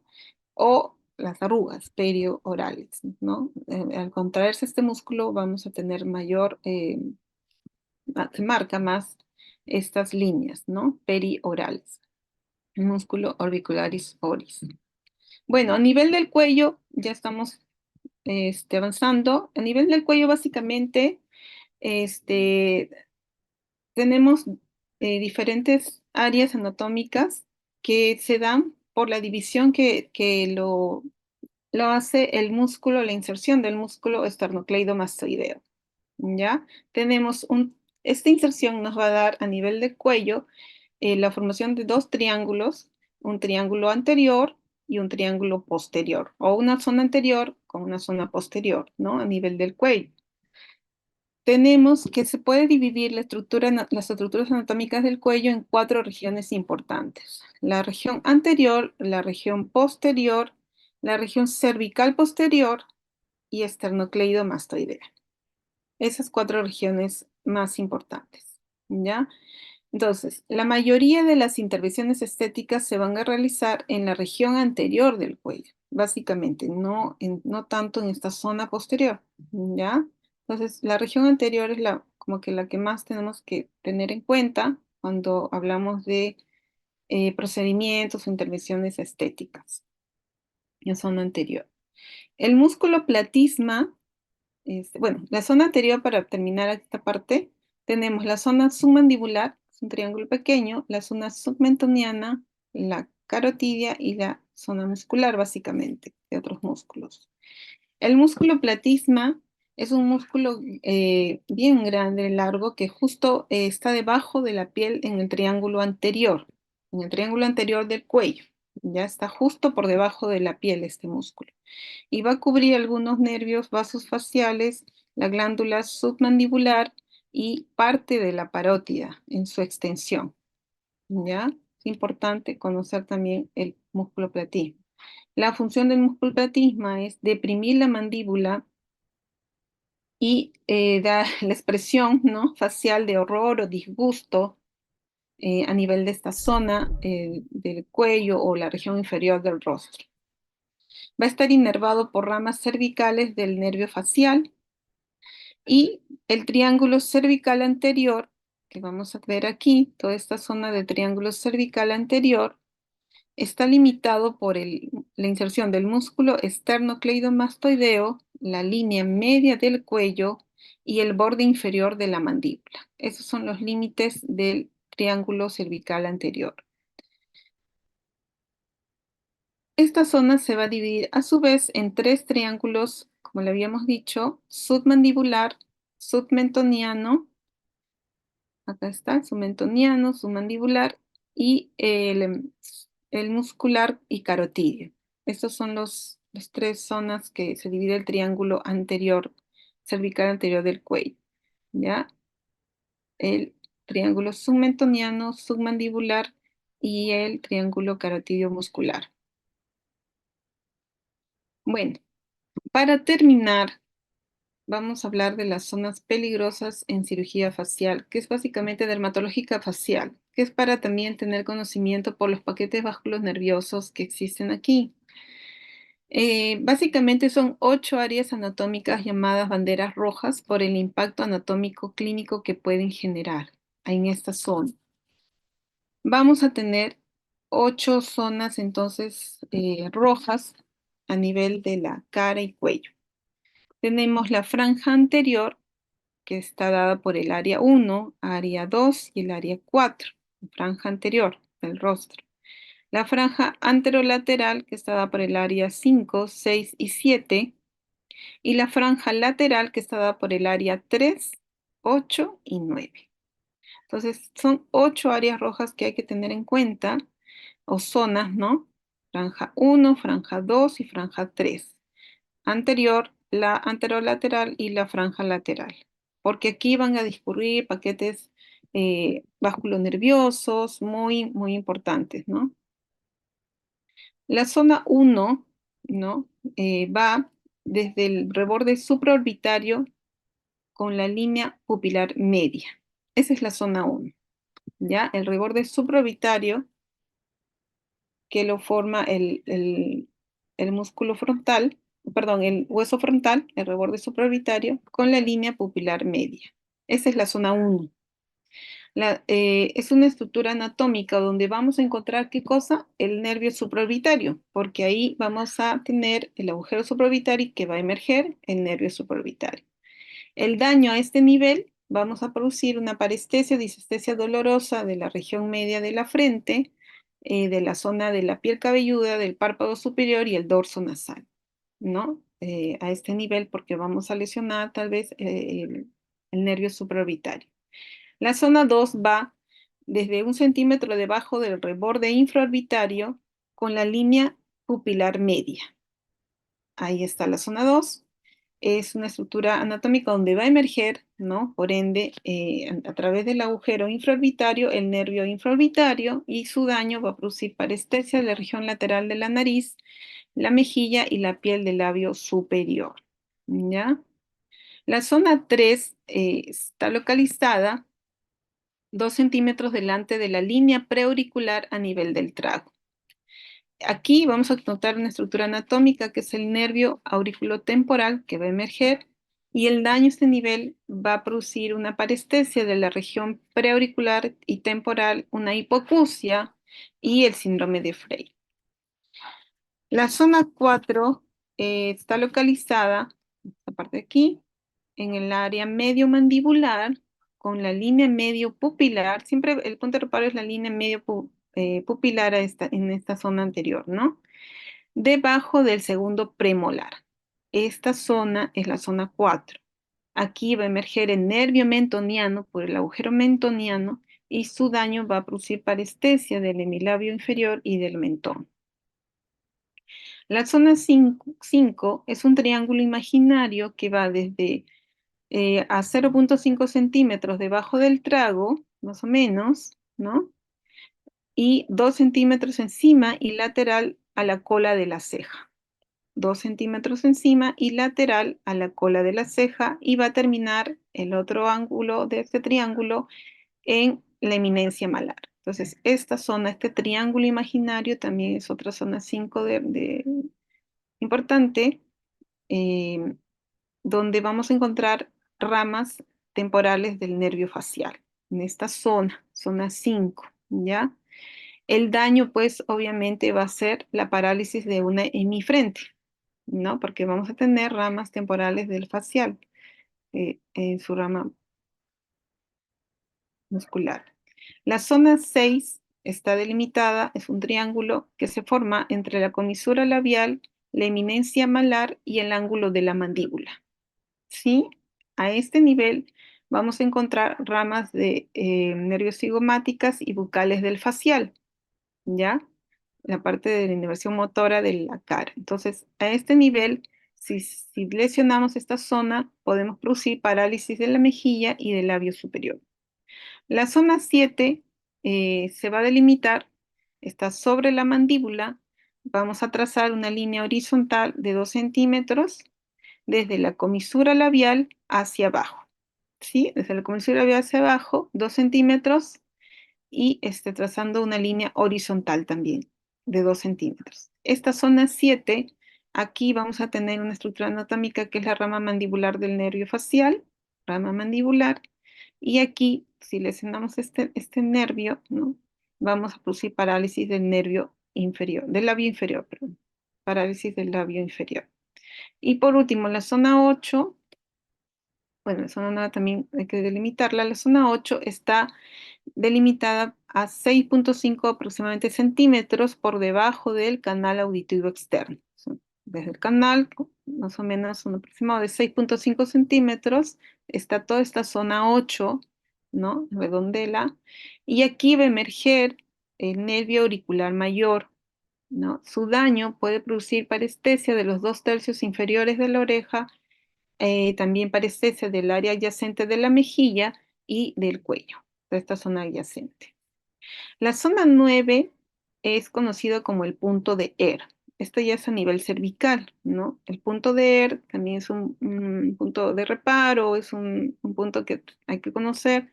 O las arrugas periorales, ¿no? Al contraerse este músculo vamos a tener se marca más estas líneas, ¿no? Periorales. Músculo orbicularis oris. Bueno, a nivel del cuello, ya estamos avanzando. A nivel del cuello, básicamente, este, tenemos diferentes áreas anatómicas que se dan por la división que lo hace el músculo, la inserción del músculo esternocleidomastoideo. ¿Ya? Esta inserción nos va a dar a nivel del cuello la formación de dos triángulos, un triángulo anterior y un triángulo posterior, o una zona anterior con una zona posterior, ¿no? A nivel del cuello. Tenemos que se puede dividir las estructuras anatómicas del cuello en cuatro regiones importantes. La región anterior, la región posterior, la región cervical posterior y esternocleidomastoidea. Esas cuatro regiones más importantes, ¿ya? Entonces, la mayoría de las intervenciones estéticas se van a realizar en la región anterior del cuello, básicamente, no tanto en esta zona posterior, ¿ya? Entonces, la región anterior es como que la que más tenemos que tener en cuenta cuando hablamos de procedimientos o intervenciones estéticas en zona anterior. El músculo platisma, bueno, la zona anterior, para terminar esta parte, tenemos la zona submandibular, es un triángulo pequeño, la zona submentoniana, la carotidia y la zona muscular, básicamente, de otros músculos. El músculo platisma es un músculo bien grande, largo, que justo está debajo de la piel en el triángulo anterior del cuello. Ya está justo por debajo de la piel este músculo y va a cubrir algunos nervios, vasos faciales, la glándula submandibular y parte de la parótida en su extensión. ¿Ya? Es importante conocer también el músculo platisma. La función del músculo platisma es deprimir la mandíbula y da la expresión, ¿no?, facial de horror o disgusto a nivel de esta zona del cuello o la región inferior del rostro. Va a estar inervado por ramas cervicales del nervio facial y el triángulo cervical anterior, que vamos a ver aquí, toda esta zona del triángulo cervical anterior, está limitado por la inserción del músculo esternocleidomastoideo, la línea media del cuello y el borde inferior de la mandíbula. Esos son los límites del triángulo cervical anterior. Esta zona se va a dividir a su vez en tres triángulos, como le habíamos dicho, submandibular, submentoniano, acá está, submentoniano, submandibular y el muscular y carotídeo. Estas son las tres zonas que se divide el triángulo anterior, cervical anterior del cuello, ¿ya? El triángulo submentoniano, submandibular y el triángulo carotídeo muscular. Bueno, para terminar, vamos a hablar de las zonas peligrosas en cirugía facial, que es básicamente dermatológica facial, que es para también tener conocimiento por los paquetes vasculos nerviosos que existen aquí. Básicamente son 8 áreas anatómicas llamadas banderas rojas por el impacto anatómico clínico que pueden generar en esta zona. Vamos a tener 8 zonas entonces rojas a nivel de la cara y cuello. Tenemos la franja anterior, que está dada por el área 1, área 2 y el área 4, franja anterior del rostro. La franja anterolateral, que está dada por el área 5, 6 y 7, y la franja lateral, que está dada por el área 3, 8 y 9. Entonces, son 8 áreas rojas que hay que tener en cuenta, o zonas, ¿no? Franja 1, franja 2 y franja 3. Anterior, la anterolateral y la franja lateral, porque aquí van a discurrir paquetes vasculonerviosos muy importantes, ¿no? La zona 1, ¿no? Va desde el reborde supraorbitario con la línea pupilar media. Esa es la zona 1, ¿ya? El reborde supraorbitario que lo forma el músculo frontal, perdón, el hueso frontal, el reborde supraorbitario, con la línea pupilar media. Esa es la zona 1. Es una estructura anatómica donde vamos a encontrar, ¿qué cosa? El nervio supraorbitario, porque ahí vamos a tener el agujero supraorbitario que va a emerger el nervio supraorbitario. El daño a este nivel, vamos a producir una parestesia, disestesia dolorosa de la región media de la frente, de la zona de la piel cabelluda, del párpado superior y el dorso nasal, ¿no? A este nivel porque vamos a lesionar tal vez el nervio supraorbitario. La zona 2 va desde 1 centímetro debajo del reborde infraorbitario con la línea pupilar media. Ahí está la zona 2. Es una estructura anatómica donde va a emerger, ¿no? Por ende, a través del agujero infraorbitario, el nervio infraorbitario y su daño va a producir parestesia de la región lateral de la nariz, la mejilla y la piel del labio superior, ¿ya? La zona 3 está localizada 2 centímetros delante de la línea preauricular a nivel del trago. Aquí vamos a notar una estructura anatómica que es el nervio auriculotemporal que va a emerger y el daño a este nivel va a producir una parestesia de la región preauricular y temporal, una hipoacusia y el síndrome de Frey. La zona 4 está localizada, esta parte de aquí, en el área medio mandibular con la línea medio pupilar. Siempre el punto de reparo es la línea medio pupilar en esta zona anterior, ¿no? Debajo del segundo premolar. Esta zona es la zona 4. Aquí va a emerger el nervio mentoniano por el agujero mentoniano y su daño va a producir parestesia del hemilabio inferior y del mentón. La zona 5 es un triángulo imaginario que va desde a 0,5 centímetros debajo del trago, más o menos, ¿no? Y 2 centímetros encima y lateral a la cola de la ceja. 2 centímetros encima y lateral a la cola de la ceja y va a terminar el otro ángulo de este triángulo en la eminencia malar. Entonces, esta zona, este triángulo imaginario, también es otra zona 5 importante, eh, donde vamos a encontrar ramas temporales del nervio facial, en esta zona, zona 5, ¿ya? El daño, pues, obviamente va a ser la parálisis de una hemifrente, ¿no? Porque vamos a tener ramas temporales del facial en su rama muscular. La zona 6 está delimitada, es un triángulo que se forma entre la comisura labial, la eminencia malar y el ángulo de la mandíbula. ¿Sí? A este nivel vamos a encontrar ramas de nervios cigomáticas y bucales del facial, ¿ya? La parte de la inervación motora de la cara. Entonces, a este nivel, si lesionamos esta zona, podemos producir parálisis de la mejilla y del labio superior. La zona 7 se va a delimitar, está sobre la mandíbula. Vamos a trazar una línea horizontal de 2 centímetros desde la comisura labial hacia abajo. ¿Sí? Desde la comisura labial hacia abajo, 2 centímetros y trazando una línea horizontal también de 2 centímetros. Esta zona 7, aquí vamos a tener una estructura anatómica que es la rama mandibular del nervio facial, rama mandibular, y aquí, si lesionamos este nervio, ¿no? Vamos a producir parálisis del nervio inferior, del labio inferior, perdón, parálisis del labio inferior. Y por último, la zona 8, bueno, la zona 9 también hay que delimitarla, la zona 8 está delimitada a 6,5 aproximadamente centímetros por debajo del canal auditivo externo. Desde el canal, más o menos un aproximado de 6,5 centímetros, está toda esta zona 8, ¿no? Redondela, y aquí va a emerger el nervio auricular mayor, ¿no? Su daño puede producir parestesia de los 2/3 inferiores de la oreja, también parestesia del área adyacente de la mejilla y del cuello, de esta zona adyacente. La zona 9 es conocido como el punto de ER. Esto ya es a nivel cervical, ¿no? El punto de ER también es un punto de reparo, es un punto que hay que conocer,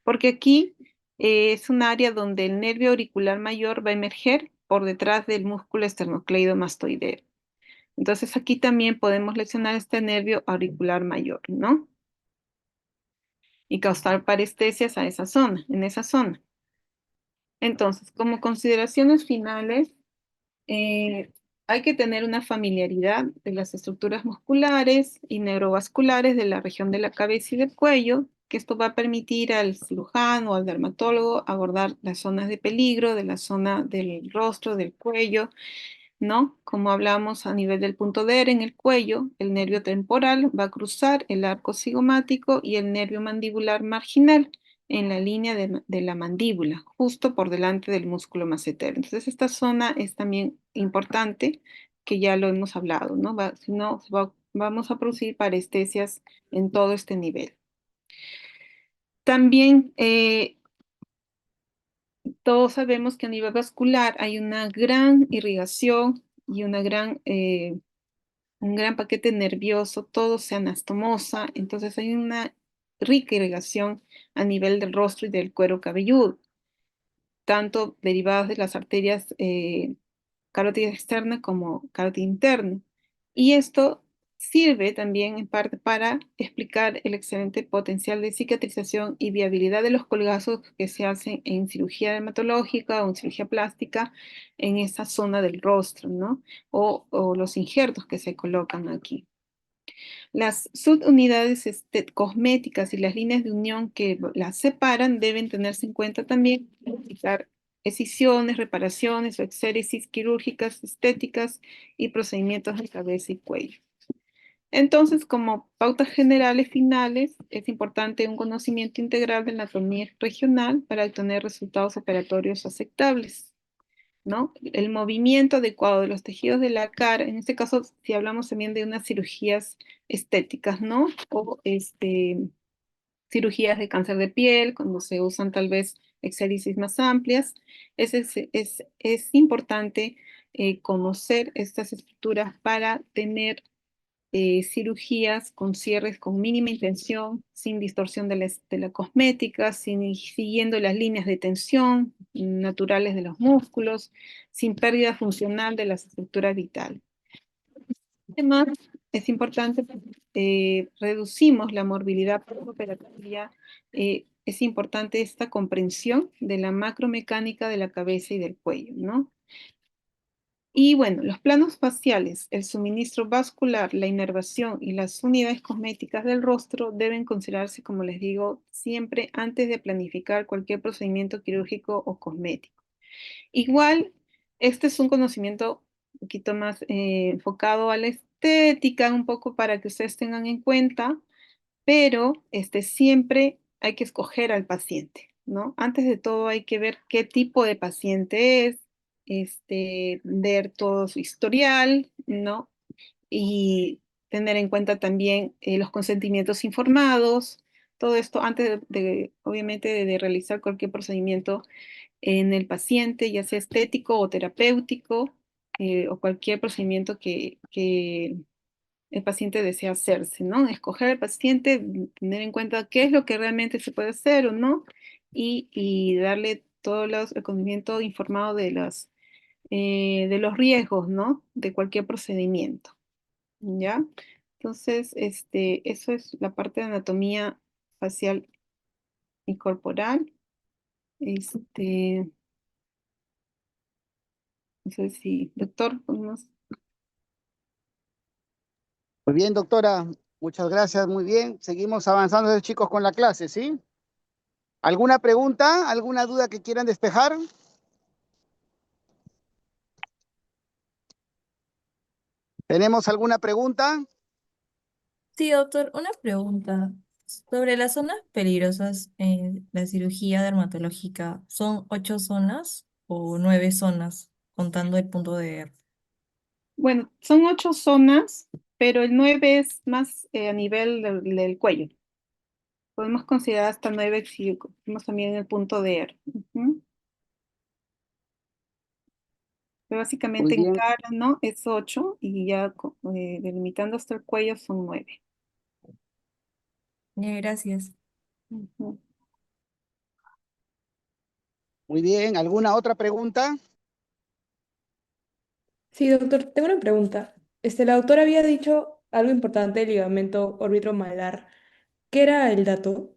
porque aquí es un área donde el nervio auricular mayor va a emerger por detrás del músculo esternocleidomastoideo. Entonces aquí también podemos lesionar este nervio auricular mayor, ¿no? Y causar parestesias a esa zona, en esa zona. Entonces, como consideraciones finales, hay que tener una familiaridad de las estructuras musculares y neurovasculares de la región de la cabeza y del cuello, que esto va a permitir al cirujano o al dermatólogo abordar las zonas de peligro de la zona del rostro, del cuello, ¿no? Como hablamos a nivel del punto D en el cuello, el nervio temporal va a cruzar el arco cigomático y el nervio mandibular marginal en la línea de la mandíbula, justo por delante del músculo massetero. Entonces, esta zona es también importante, que ya lo hemos hablado, ¿no? Si no, vamos a producir parestesias en todo este nivel. También todos sabemos que a nivel vascular hay una gran irrigación y un gran paquete nervioso, todo se anastomosa, entonces hay una rica irrigación a nivel del rostro y del cuero cabelludo, tanto derivadas de las arterias carótida externa como carótida interna. Y esto sirve también en parte para explicar el excelente potencial de cicatrización y viabilidad de los colgazos que se hacen en cirugía dermatológica o en cirugía plástica en esa zona del rostro, ¿no? O los injertos que se colocan aquí. Las subunidades cosméticas y las líneas de unión que las separan deben tenerse en cuenta también para evitar excisiones, reparaciones o exéresis quirúrgicas, estéticas y procedimientos de cabeza y cuello. Entonces, como pautas generales finales, es importante un conocimiento integral de la anatomía regional para obtener resultados operatorios aceptables, ¿no? El movimiento adecuado de los tejidos de la cara, en este caso, si hablamos también de unas cirugías estéticas, ¿no? O cirugías de cáncer de piel, cuando se usan tal vez exéresis más amplias, es importante conocer estas estructuras para tener cirugías con cierres con mínima intención, sin distorsión de la cosmética, siguiendo las líneas de tensión naturales de los músculos, sin pérdida funcional de las estructuras vitales. Además, es importante, reducimos la morbilidad postoperatoria. Es importante esta comprensión de la macromecánica de la cabeza y del cuello, ¿no? Y bueno, los planos faciales, el suministro vascular, la inervación y las unidades cosméticas del rostro deben considerarse, como les digo, siempre antes de planificar cualquier procedimiento quirúrgico o cosmético. Igual, este es un conocimiento un poquito más enfocado a la estética, un poco para que ustedes tengan en cuenta, pero siempre hay que escoger al paciente, ¿no? Antes de todo hay que ver qué tipo de paciente es, ver todo su historial, ¿no? Y tener en cuenta también los consentimientos informados, todo esto antes obviamente, de realizar cualquier procedimiento en el paciente, ya sea estético o terapéutico, o cualquier procedimiento que el paciente desea hacerse, ¿no? Escoger al paciente, tener en cuenta qué es lo que realmente se puede hacer o no, y darle todo el conocimiento informado de los riesgos, ¿no? De cualquier procedimiento, ¿ya? Entonces, eso es la parte de anatomía facial y corporal. Este, no sé si, doctor, podemos. Muy bien, doctora. Muchas gracias, muy bien. Seguimos avanzando, chicos, con la clase, ¿sí? ¿Alguna pregunta? ¿Alguna duda que quieran despejar? ¿Tenemos alguna pregunta? Sí, doctor, una pregunta. Sobre las zonas peligrosas en la cirugía dermatológica, ¿son 8 zonas o 9 zonas, contando el punto de guerra? Bueno, son 8 zonas, pero el 9 es más a nivel del cuello. Podemos considerar hasta 9 si vemos también el punto de R. Ujú. Pero Muy básicamente en bien, cara, ¿no? Es 8 y ya delimitando hasta el cuello son 9. Gracias. Ujú. muy bien. ¿Alguna otra pregunta? Sí, doctor, tengo una pregunta. La doctor había dicho algo importante del ligamento malar. ¿Qué era el dato?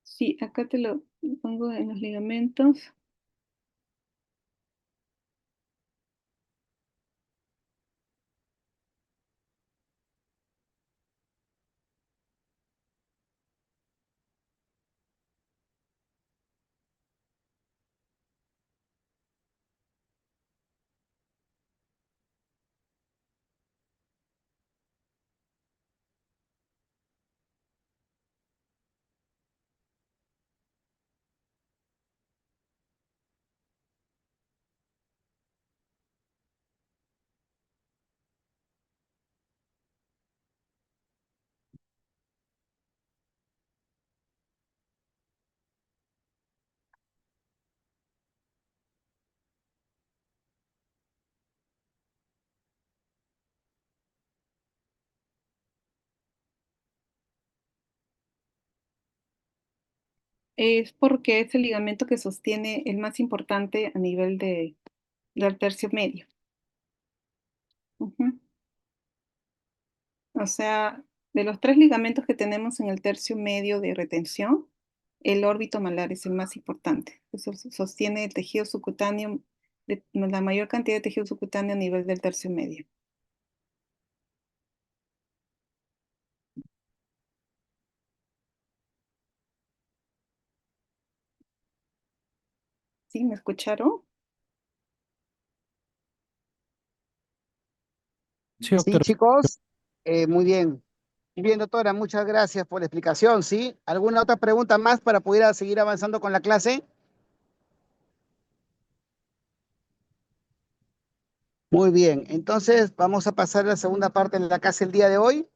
Sí, acá te lo pongo en los ligamentos. Es porque es el ligamento que sostiene el más importante a nivel del tercio medio. Ujú. O sea, de los 3 ligamentos que tenemos en el tercio medio de retención, el órbito malar es el más importante. Eso sostiene el tejido subcutáneo, la mayor cantidad de tejido subcutáneo a nivel del tercio medio. ¿Sí? ¿Me escucharon? Sí, Sí, doctor. chicos, muy bien. Muy bien, doctora, muchas gracias por la explicación, ¿sí? ¿Alguna otra pregunta más para poder seguir avanzando con la clase? Muy bien, entonces vamos a pasar a la segunda parte de la clase el día de hoy.